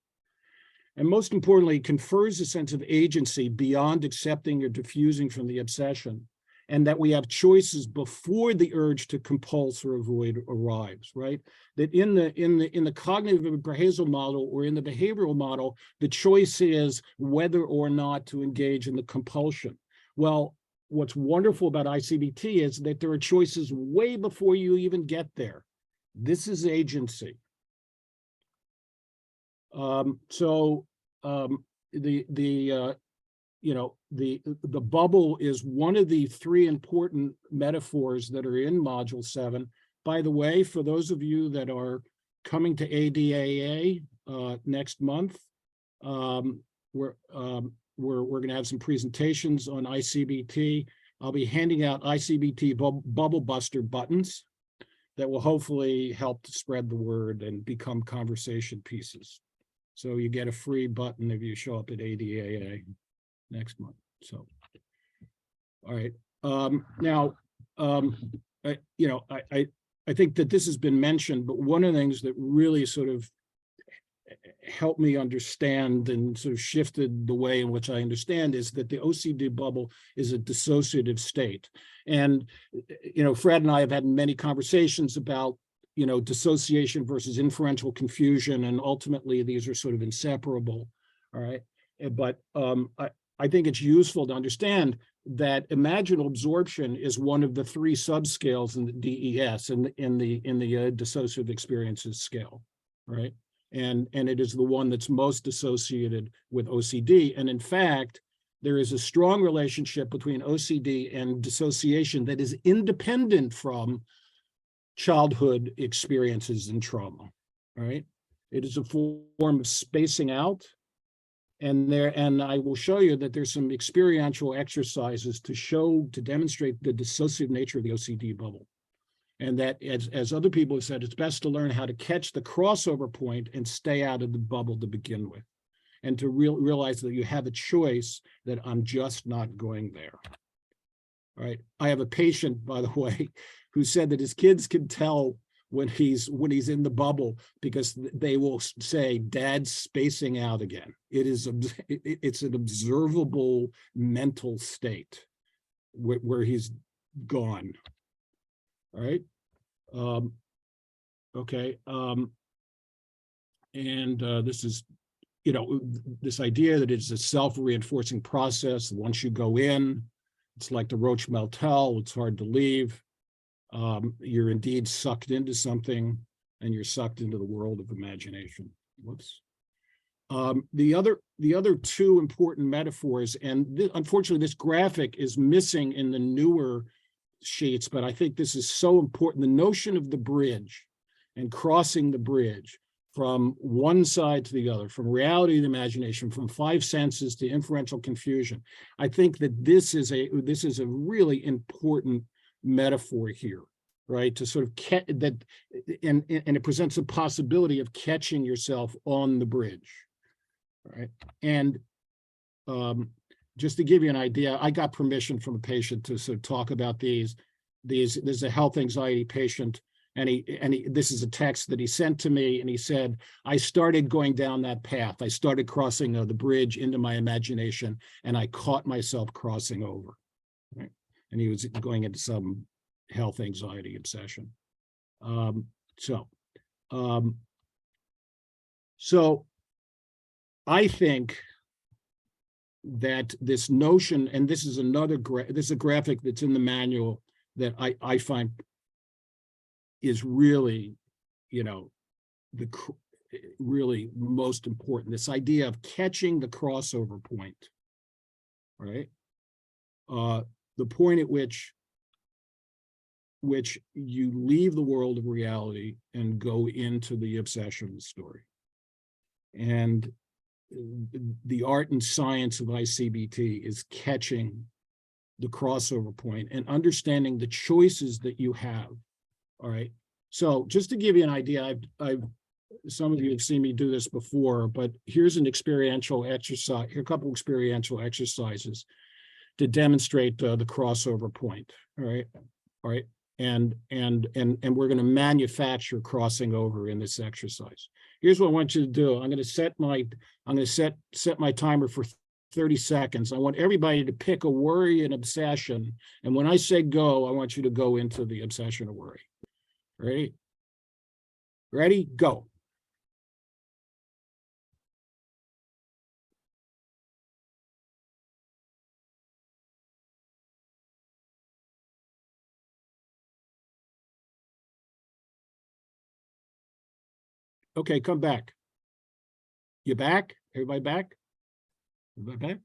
And most importantly, confers a sense of agency beyond accepting or diffusing from the obsession, and that we have choices before the urge to compulse or avoid arrives, right? That in the cognitive behavioral model, or in the behavioral model, the choice is whether or not to engage in the compulsion. Well, what's wonderful about I-CBT is that there are choices way before you even get there. This is agency. The bubble is one of the 3 important metaphors that are in module 7. By the way, for those of you that are coming to ADAA next month, we're going to have some presentations on I-CBT. I'll be handing out I-CBT bubble buster buttons that will hopefully help to spread the word and become conversation pieces. So you get a free button if you show up at ADAA next month. So, all right. I think that this has been mentioned, but one of the things that really sort of helped me understand and sort of shifted the way in which I understand is that the OCD bubble is a dissociative state. And, Fred and I have had many conversations about, dissociation versus inferential confusion, and ultimately these are sort of inseparable, all right? But I think it's useful to understand that imaginal absorption is one of the 3 subscales in the DES, in the dissociative experiences scale, right? And it is the one that's most associated with OCD. And in fact, there is a strong relationship between OCD and dissociation that is independent from childhood experiences and trauma, right? It is a form of spacing out. And I will show you that there's some experiential exercises to demonstrate the dissociative nature of the OCD bubble. And that, as other people have said, it's best to learn how to catch the crossover point and stay out of the bubble to begin with, and to realize that you have a choice, that I'm just not going there. All right. I have a patient, by the way, who said that his kids can tell when he's in the bubble because they will say, "Dad's spacing out again." It's an observable mental state where he's gone. All right. Okay. This is, this idea that it's a self-reinforcing process. Once you go in, it's like the Roach Motel. It's hard to leave. You're indeed sucked into something, and you're sucked into the world of imagination. Whoops. The other 2 important metaphors, and unfortunately this graphic is missing in the newer sheets, but I think this is so important. The notion of the bridge and crossing the bridge from one side to the other, from reality to imagination, from 5 senses to inferential confusion. I think that this is a really important metaphor here, right? To sort of catch that, and it presents a possibility of catching yourself on the bridge, right? And just to give you an idea, I got permission from a patient to sort of talk about these. There's a health anxiety patient, and this is a text that he sent to me, and he said, "I started going down that path. I started crossing the bridge into my imagination, and I caught myself crossing over." Right? And he was going into some health anxiety obsession. So I think that this notion, and this is this is a graphic that's in the manual that I find is really, really most important. This idea of catching the crossover point, right? The point at which you leave the world of reality and go into the obsession story. And the art and science of I-CBT is catching the crossover point and understanding the choices that you have. All right. So just to give you an idea, some of you have seen me do this before, but here's an experiential exercise. Here are a couple experiential exercises to demonstrate the crossover point. All right. All right. And we're going to manufacture crossing over in this exercise. Here's what I want you to do. I'm going to set my timer for 30 seconds. I want everybody to pick a worry and obsession. And when I say go, I want you to go into the obsession or worry. Ready? Ready? Go. Okay, come back. You back? Everybody back? Everybody back?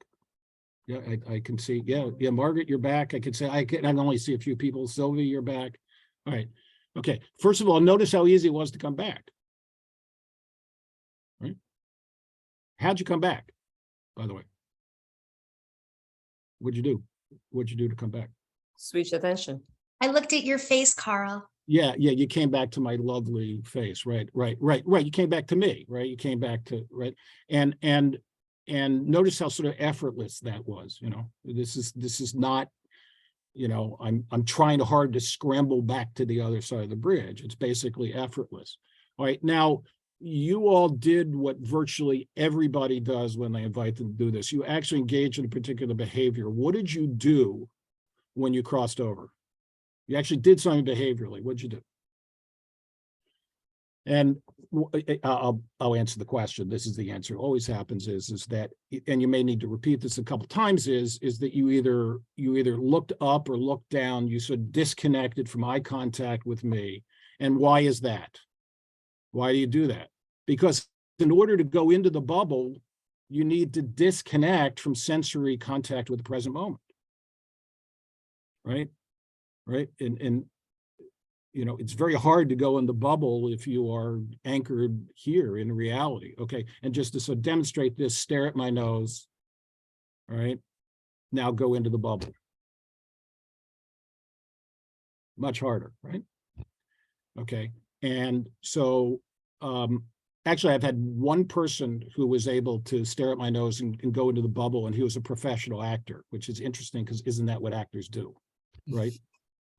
Yeah, I can see. Yeah, Margaret, you're back. I can only see a few people. Sylvia, you're back. All right. Okay. First of all, notice how easy it was to come back. Right? How'd you come back, by the way? What'd you do? What'd you do to come back? switch attention. I looked at your face, Carl. Yeah, you came back to my lovely face, right. You came back to me, right? You came back to, right? And notice how sort of effortless that was, this is not, I'm trying hard to scramble back to the other side of the bridge. It's basically effortless. All right, now you all did what virtually everybody does when they invite them to do this. You actually engage in a particular behavior. What did you do when you crossed over? You actually did something behaviorally. What'd you do? And I'll answer the question. This is the answer. It always happens is that, and you may need to repeat this a couple times, is that you either looked up or looked down. You sort of disconnected from eye contact with me. And why is that? Why do you do that? Because in order to go into the bubble, you need to disconnect from sensory contact with the present moment. Right? And it's very hard to go in the bubble if you are anchored here in reality. Okay, and just to sort of demonstrate this, stare at my nose. All right, now go into the bubble. Much harder, right? Okay, and so actually I've had one person who was able to stare at my nose and go into the bubble, and he was a professional actor, which is interesting because isn't that what actors do, right?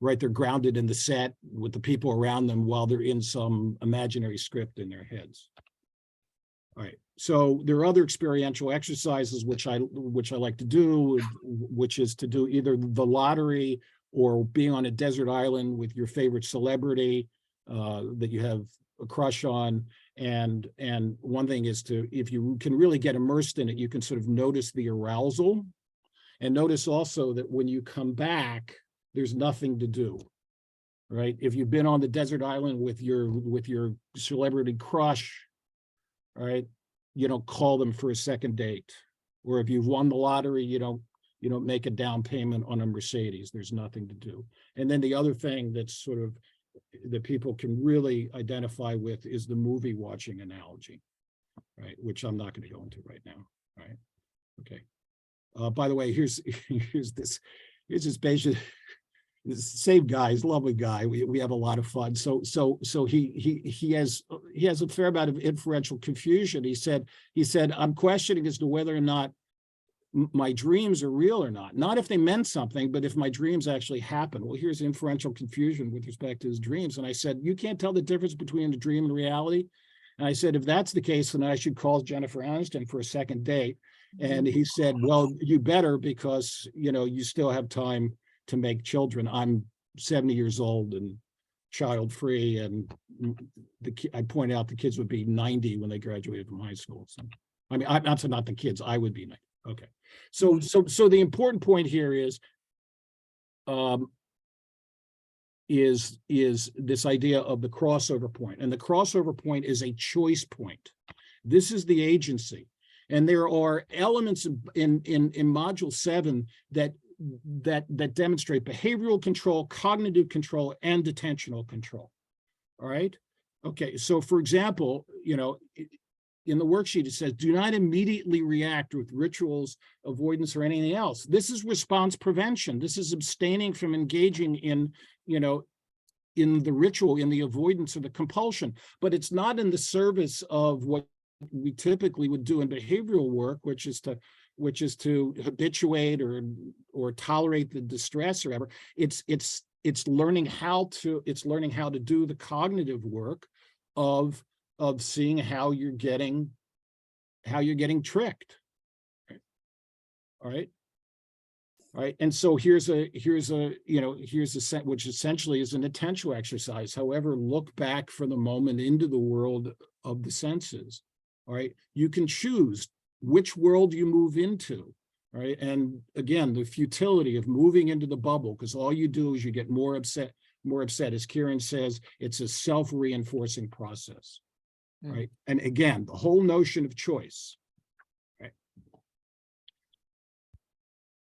Right, they're grounded in the set with the people around them while they're in some imaginary script in their heads. All right, so there are other experiential exercises which I like to do, which is to do either the lottery or being on a desert island with your favorite celebrity that you have a crush on. And one thing is to, if you can really get immersed in it, you can sort of notice the arousal, and notice also that when you come back, there's nothing to do, right? If you've been on the desert island with your celebrity crush, right, you don't call them for a second date. Or if you've won the lottery, you don't make a down payment on a Mercedes. There's nothing to do. And then the other thing that's sort of that people can really identify with is the movie watching analogy, right? Which I'm not going to go into right now, right? Okay. By the way, here's this patient. Same guy, he's a lovely guy. We have a lot of fun. So he has a fair amount of inferential confusion. He said, I'm questioning as to whether or not my dreams are real or not. Not if they meant something, but if my dreams actually happen. Well, here's inferential confusion with respect to his dreams. And I said, you can't tell the difference between a dream and reality. And I said, if that's the case, then I should call Jennifer Aniston for a second date. And he said, well, you better, because you still have time to make children. I'm 70 years old and child-free, and I point out the kids would be 90 when they graduated from high school. So, I mean, I'm not the kids. I would be 90. Okay, so the important point here is this idea of the crossover point, and the crossover point is a choice point. This is the agency, and there are elements in module 7 that demonstrate behavioral control, cognitive control, and attentional control. All right. Okay. So, for example, in the worksheet it says, do not immediately react with rituals, avoidance, or anything else. This is response prevention. This is abstaining from engaging in the ritual, in the avoidance or the compulsion. But it's not in the service of what we typically would do in behavioral work, which is to habituate or tolerate the distress or whatever. It's learning how to do the cognitive work of seeing how you're getting tricked. All right. And so here's a set which essentially is an attentional exercise. However, look back for the moment into the world of the senses. All right. You can choose which world you move into, right? And again, the futility of moving into the bubble, because all you do is you get more upset. As Kieran says, it's a self-reinforcing process, right? And again, the whole notion of choice, right?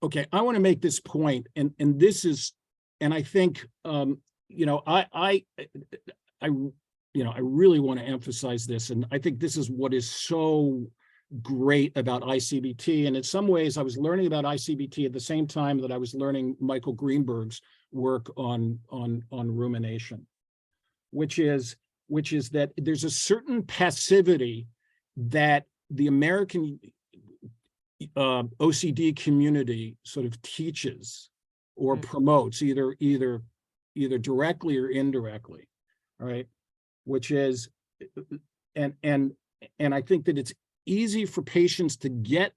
Okay, I want to make this point, and this is, and I think, I really want to emphasize this, and I think this is what is so great about I-CBT. And in some ways, I was learning about I-CBT at the same time that I was learning Michael Greenberg's work on rumination, which is that there's a certain passivity that the American OCD community sort of teaches or promotes, either directly or indirectly, right? Which is, and I think that it's easy for patients to get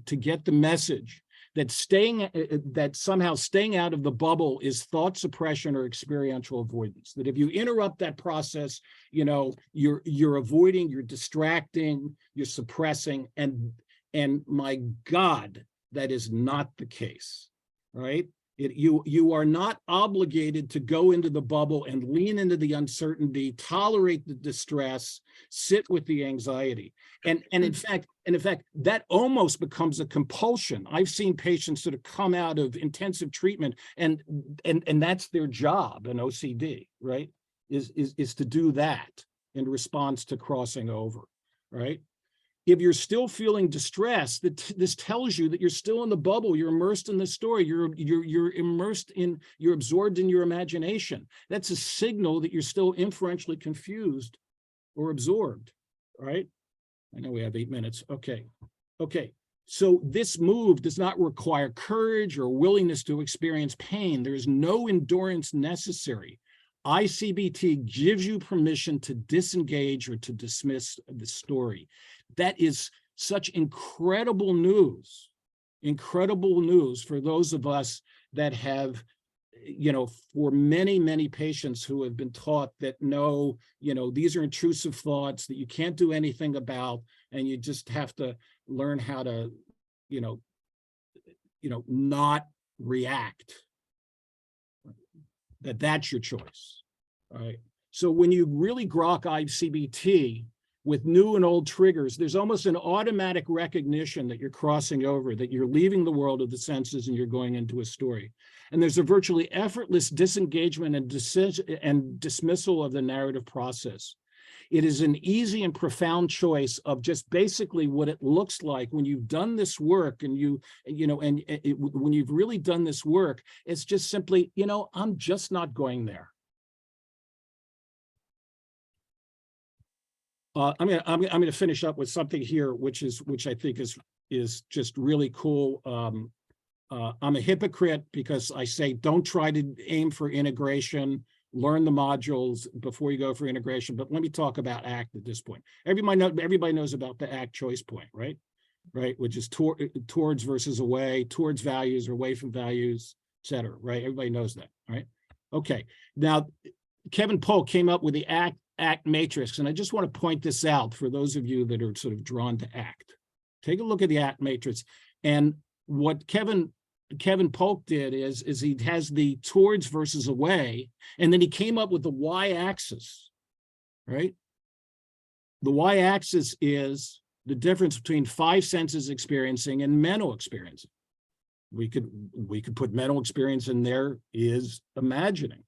the message that somehow staying out of the bubble is thought suppression or experiential avoidance. That if you interrupt that process, you know, you're avoiding, you're distracting, you're suppressing, and my God, that is not the case, right? You are not obligated to go into the bubble and lean into the uncertainty, tolerate the distress, sit with the anxiety. And in fact, that almost becomes a compulsion. I've seen patients sort of come out of intensive treatment and that's their job in OCD, right? Is to do that in response to crossing over, right? If you're still feeling distressed, this tells you that you're still in the bubble. You're immersed in the story. You're immersed in, you're absorbed in your imagination. That's a signal that you're still inferentially confused or absorbed, right? I know we have 8 minutes. Okay. So this move does not require courage or willingness to experience pain. There is no endurance necessary. I-CBT gives you permission to disengage or to dismiss the story. That is such incredible news for those of us that have, you know, for many patients who have been taught that no, you know, these are intrusive thoughts that you can't do anything about, and you just have to learn how to, you know, not react. That's your choice, right? So when you really grok I-CBT with new and old triggers, there's almost an automatic recognition that you're crossing over, that you're leaving the world of the senses and you're going into a story. And there's a virtually effortless disengagement and dismissal of the narrative process. It is an easy and profound choice of just basically what it looks like when you've done this work and when you've really done this work, it's just simply, you know, I'm just not going there. I'm gonna finish up with something here, which I think is just really cool. I'm a hypocrite because I say don't try to aim for integration, learn the modules before you go for integration. But let me talk about ACT at this point. Everybody knows about the ACT choice point, right? Right, which is towards versus away, towards values or away from values, et cetera, right? Everybody knows that, right? Okay, now Kevin Polk came up with the ACT matrix, and I just want to point this out for those of you that are sort of drawn to ACT. Take a look at the ACT matrix, and what Kevin Polk did is he has the towards versus away, and then he came up with the y-axis, right? The y-axis is the difference between 5 senses experiencing and mental experiencing. We could put mental experience in there is imagining,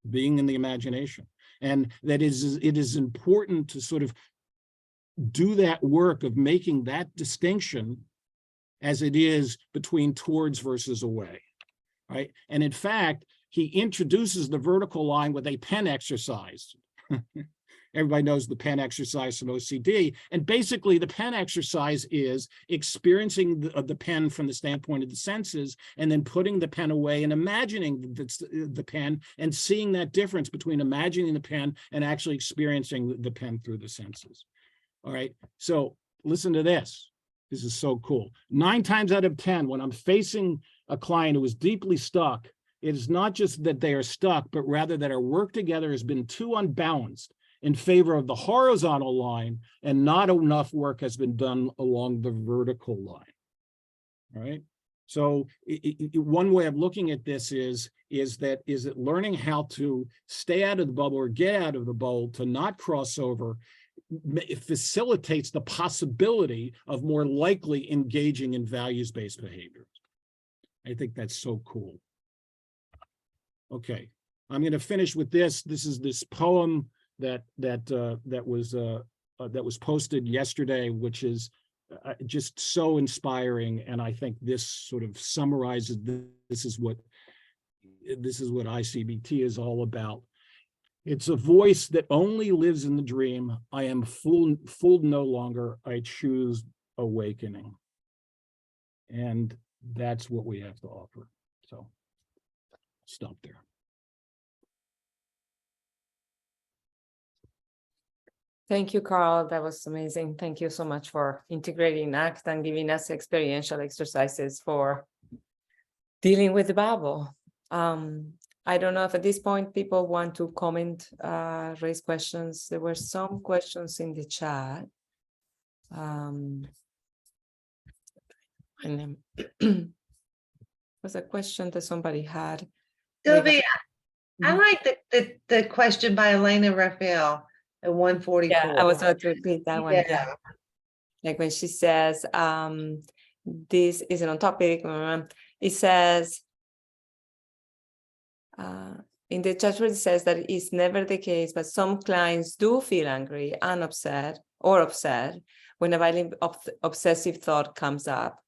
being in the imagination. And that it is important to sort of do that work of making that distinction as it is between towards versus away, right? And in fact, he introduces the vertical line with a pen exercise. Everybody knows the pen exercise from OCD. And basically the pen exercise is experiencing the pen from the standpoint of the senses, and then putting the pen away and imagining the pen and seeing that difference between imagining the pen and actually experiencing the pen through the senses. All right, so listen to this. This is so cool. 9 times out of 10, when I'm facing a client who is deeply stuck, it is not just that they are stuck, but rather that our work together has been too unbalanced in favor of the horizontal line, and not enough work has been done along the vertical line. All right. So one way of looking at this is that learning how to stay out of the bubble or get out of the bubble, to not cross over, it facilitates the possibility of more likely engaging in values-based behavior. I think that's so cool. Okay, I'm going to finish with this. This is this poem that was that was posted yesterday, which is just so inspiring. And I think this sort of summarizes this is what I-CBT is all about. It's a voice that only lives in the dream. I am fooled no longer. I choose awakening. And that's what we have to offer. So stop there. Thank you, Carl. That was amazing. Thank you so much for integrating ACT and giving us experiential exercises for dealing with the Bible. I don't know if at this point people want to comment, raise questions. There were some questions in the chat. And then was a question that somebody had. Sylvia, I Mhm. like the question by Elena Raphael at 144. Yeah, I was about to repeat that one. Yeah. Yeah. Like when she says, this isn't on topic, it says, in the judgment, it says that it's never the case, but some clients do feel angry and upset when a violent obsessive thought comes up.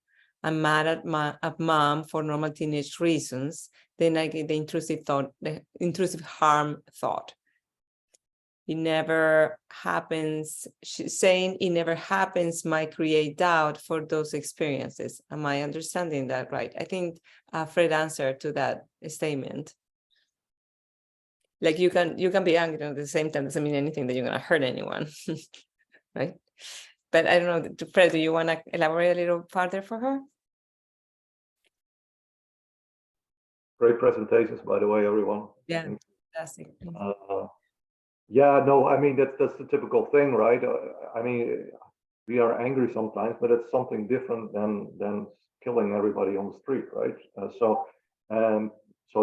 I'm mad at mom for normal teenage reasons. Then I get the intrusive harm thought. It never happens. She's saying it never happens might create doubt for those experiences. Am I understanding that right? I think Fred answered to that statement. Like you can be angry at the same time, doesn't mean anything that you're gonna hurt anyone, right? But I don't know, Fred, do you want to elaborate a little further for her? Great presentations, by the way, everyone. Yeah, fantastic. Yeah, no, I mean, that's the typical thing, right? I mean, we are angry sometimes, but it's something different than killing everybody on the street, right? So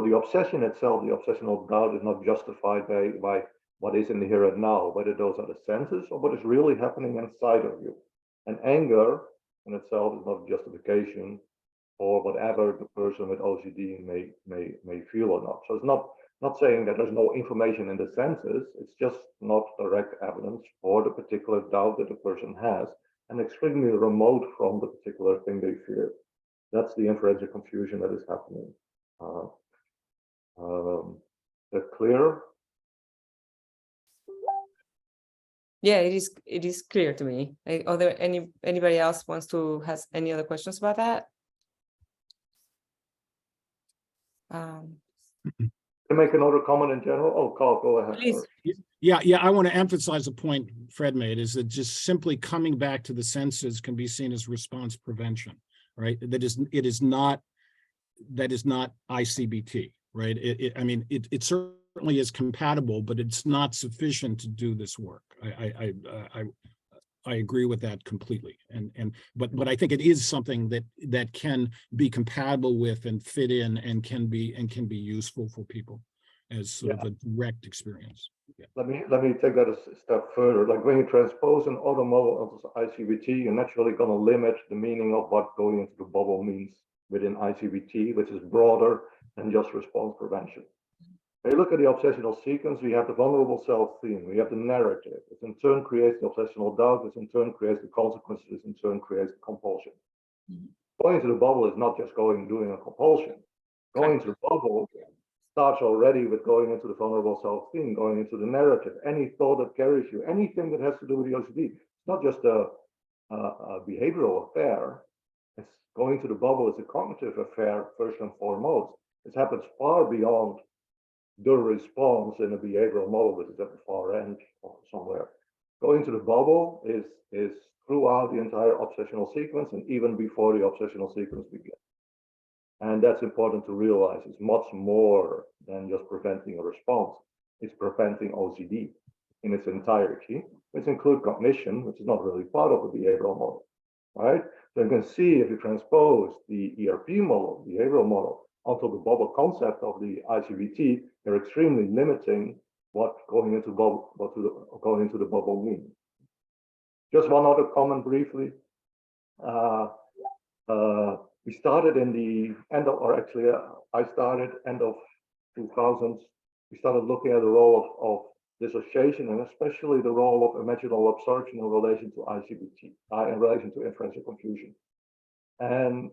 the obsession itself, the obsessional doubt, is not justified by what is in the here and now, whether those are the senses or what is really happening inside of you. And anger in itself is not justification for whatever the person with OCD may feel or not. So it's not saying that there's no information in the senses, it's just not direct evidence for the particular doubt that the person has and extremely remote from the particular thing they fear. That's the inferential confusion that is happening. That clear? Yeah, it is clear to me. Are there anybody else has any other questions about that? Can I make another comment in general? Oh, Carl, go ahead. Please. Yeah, I want to emphasize a point Fred made, is that just simply coming back to the senses can be seen as response prevention, right? That is not I-CBT, right? It certainly is compatible, but it's not sufficient to do this work. I agree with that completely, but I think it is something that can be compatible with and fit in and can be useful for people as sort of a direct experience. Yeah. Let me take that a step further. Like when you transpose an auto model onto I-CBT, you're naturally going to limit the meaning of what going into the bubble means within I-CBT, which is broader than just response prevention. When you look at the obsessional sequence, we have the vulnerable self theme, we have the narrative, which in turn creates the obsessional doubt, which in turn creates the consequences, which in turn creates the compulsion. Going into the bubble is not just doing a compulsion. Going into the bubble starts already with going into the vulnerable self theme, going into the narrative, any thought that carries you, anything that has to do with the OCD. It's not just a behavioral affair. It's going to the bubble is a cognitive affair first and foremost. It happens far beyond the response in a behavioral model, which is at the far end or somewhere. Going to the bubble is throughout the entire obsessional sequence and even before the obsessional sequence begins. And that's important to realize. It's much more than just preventing a response. It's preventing OCD in its entirety, which includes cognition, which is not really part of the behavioral model, right? So you can see if you transpose the ERP model, behavioral model, onto the bubble concept of the I-CBT, they're extremely limiting what going into the bubble means. Just one other comment briefly. We started in the end of, or actually I started end of 2000s. We started looking at the role of dissociation, and especially the role of imaginal absorption in relation to I-CBT, in relation to inferential confusion. And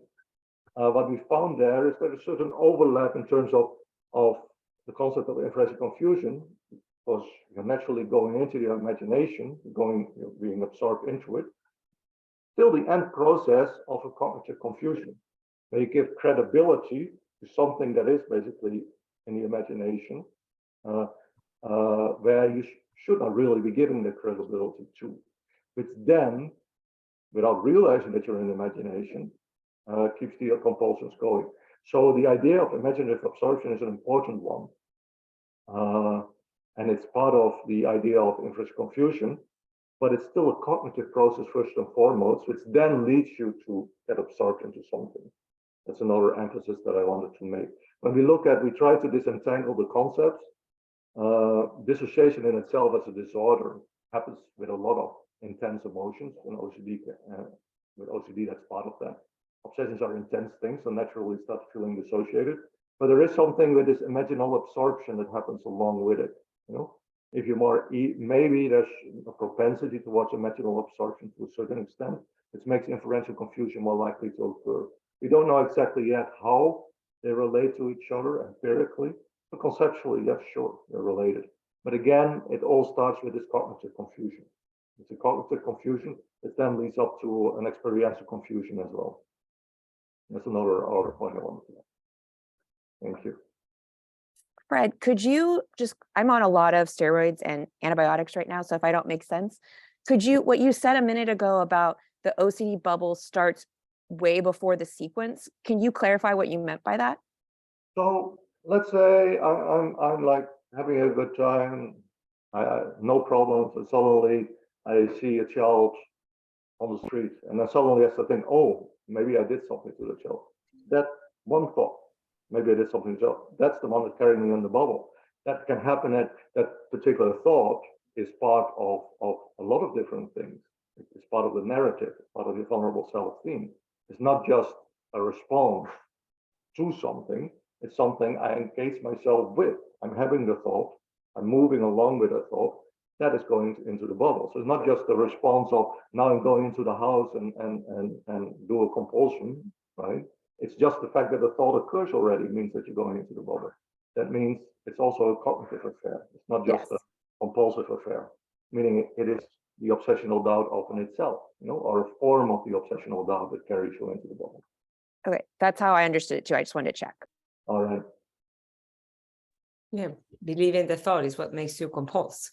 what we found there is that a certain overlap in terms of the concept of inferential confusion, because you're naturally going into your imagination, being absorbed into it, till the end process of a cognitive confusion, where you give credibility to something that is basically in the imagination, where you should not really be giving the credibility to, which then, without realizing that you're in imagination, keeps the compulsions going. So the idea of imaginative absorption is an important one. And it's part of the idea of inferential confusion, but it's still a cognitive process first and foremost, which then leads you to get absorbed into something. That's another emphasis that I wanted to make. When we try to disentangle the concepts. Dissociation in itself as a disorder happens with a lot of intense emotions. In OCD, with OCD, that's part of that. Obsessions are intense things, so naturally start feeling dissociated. But there is something with this imaginal absorption that happens along with it. You know, if you're more, maybe there's a propensity towards imaginal absorption to a certain extent, which makes inferential confusion more likely to occur. We don't know exactly yet how they relate to each other empirically, but conceptually, yes, sure, they're related. But again, it all starts with this cognitive confusion. It's a cognitive confusion that then leads up to an experiential confusion as well. That's another point I wanted to make. Thank you. Fred, could you just, I'm on a lot of steroids and antibiotics right now, so if I don't make sense, could you, what you said a minute ago about the OCD bubble starts way before the sequence, can you clarify what you meant by that? So let's say I'm like having a good time, no problems, and suddenly I see a child on the street, and then suddenly I start thinking, oh, maybe I did something to the child. That one thought, maybe I did something to the child, that's the one that carried me in the bubble. That can happen at that particular thought is part of a lot of different things. It's part of the narrative, it's part of your vulnerable self-esteem. It's not just a response to something, it's something I engage myself with. I'm having the thought, I'm moving along with the thought, that is going into the bubble. So it's not just the response of now I'm going into the house and do a compulsion, right? It's just the fact that the thought occurs already means that you're going into the bubble. That means it's also a cognitive affair. It's not just a compulsive affair, meaning it is the obsessional doubt of in itself, you know, or a form of the obsessional doubt that carries you into the bubble. Okay, that's how I understood it too. I just wanted to check. All right. Yeah, believing the thought is what makes you compulse.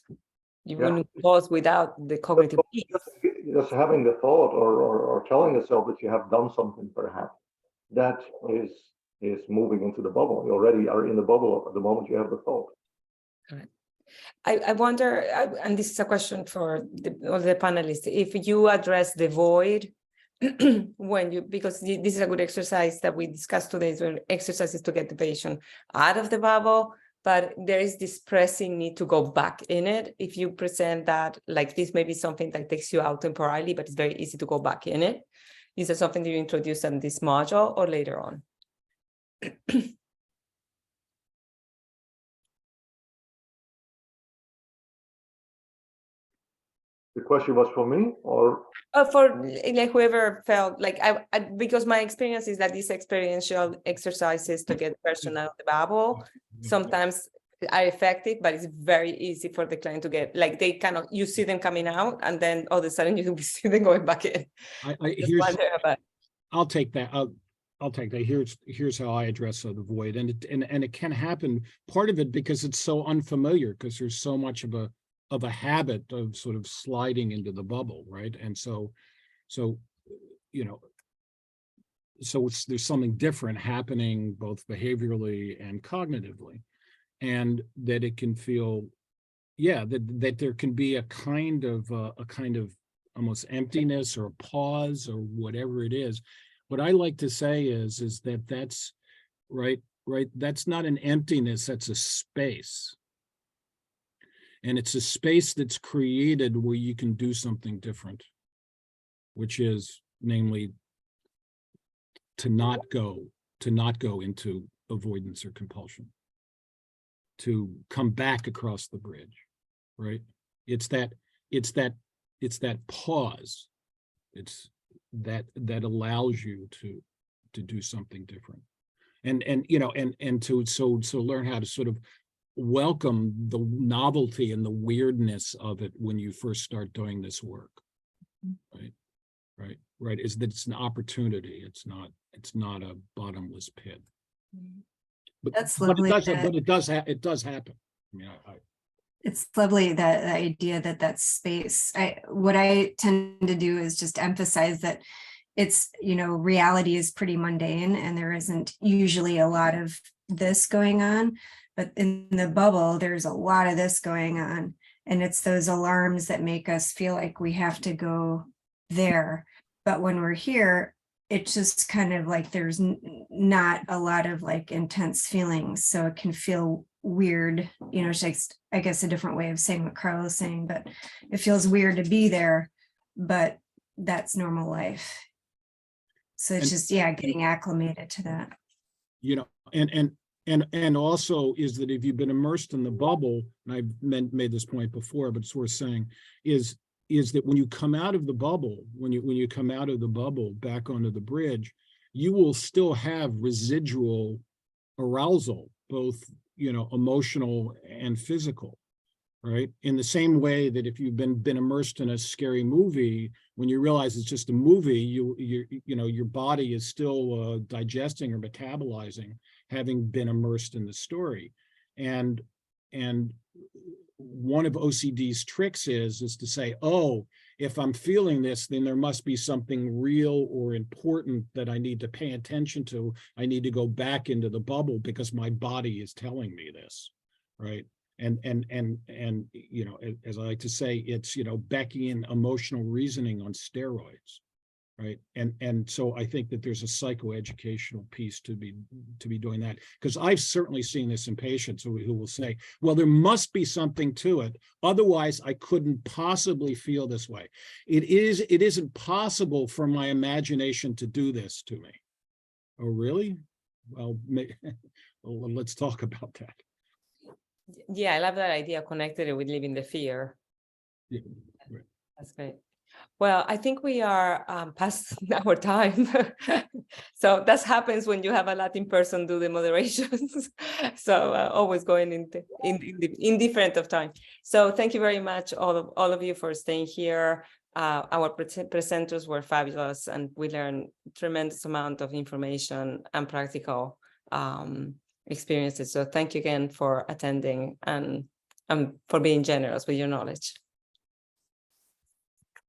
You wouldn't compulse without the cognitive piece. Just having the thought or telling yourself that you have done something, perhaps, that is moving into the bubble. You already are in the bubble at the moment you have the thought. Right. I wonder, and this is a question for all the panelists, if you address the void when you, because this is a good exercise that we discussed today, is exercises to get the patient out of the bubble, but there is this pressing need to go back in it. If you present that, like this may be something that takes you out temporarily, but it's very easy to go back in it. Is that something that you introduce in this module or later on? The question was for me or? For like whoever felt like I because my experience is that these experiential exercises to get the person out of the bubble sometimes are effective, but it's very easy for the client to get, like they kind of, you see them coming out and then all of a sudden you see them going back in. I'll take that. I'll take that. Here's how I address the void, and it can happen. Part of it because it's so unfamiliar, because there's so much of a habit of sort of sliding into the bubble, right? And so you know, so there's something different happening both behaviorally and cognitively, and that it can feel, that there can be a kind of almost emptiness or a pause or whatever it is. What I like to say is that that's right. That's not an emptiness, that's a space. And it's a space that's created where you can do something different, which is namely to not go into avoidance or compulsion, to come back across the bridge. right? It's that pause. It's that allows you to do something different. And you know, and to learn how to sort of welcome the novelty and the weirdness of it when you first start doing this work. Right. Is that it's an opportunity. It's not a bottomless pit. But That's lovely it does happen. I mean, it's lovely that the idea that space. What I tend to do is just emphasize that it's, you know, reality is pretty mundane and there isn't usually a lot of this going on, but in the bubble, there's a lot of this going on. And it's those alarms that make us feel like we have to go there. But when we're here, it's just kind of like there's not a lot of like intense feelings. So it can feel weird, you know, I guess a different way of saying what Carl is saying, but it feels weird to be there, but that's normal life. So it's just, yeah, getting acclimated to that. You know, and also is that if you've been immersed in the bubble, and I've made this point before, but it's worth saying, is that when you come out of the bubble, when you come out of the bubble back onto the bridge, you will still have residual arousal, both, you know, emotional and physical, right? In the same way that if you've been immersed in a scary movie, when you realize it's just a movie, you know, your body is still digesting or metabolizing, having been immersed in the story. And one of OCD's tricks is to say, oh, if I'm feeling this, then there must be something real or important that I need to pay attention to. I need to go back into the bubble because my body is telling me this, right? And you know, as I like to say, it's, you know, Beckian emotional reasoning on steroids, right? And so I think that there's a psychoeducational piece to be doing that, because I've certainly seen this in patients who will say, well, there must be something to it, otherwise I couldn't possibly feel this way. It isn't possible for my imagination to do this to me. Oh, really? Well, well, let's talk about that. Yeah, I love that idea connected with living the fear. Yeah, right. That's great. Well, I think we are past our time. So that happens when you have a Latin person do the moderations. So always going in different of time. So thank you very much, all of you, for staying here. Our presenters were fabulous, and we learned tremendous amount of information and practical experiences. So thank you again for attending and for being generous with your knowledge.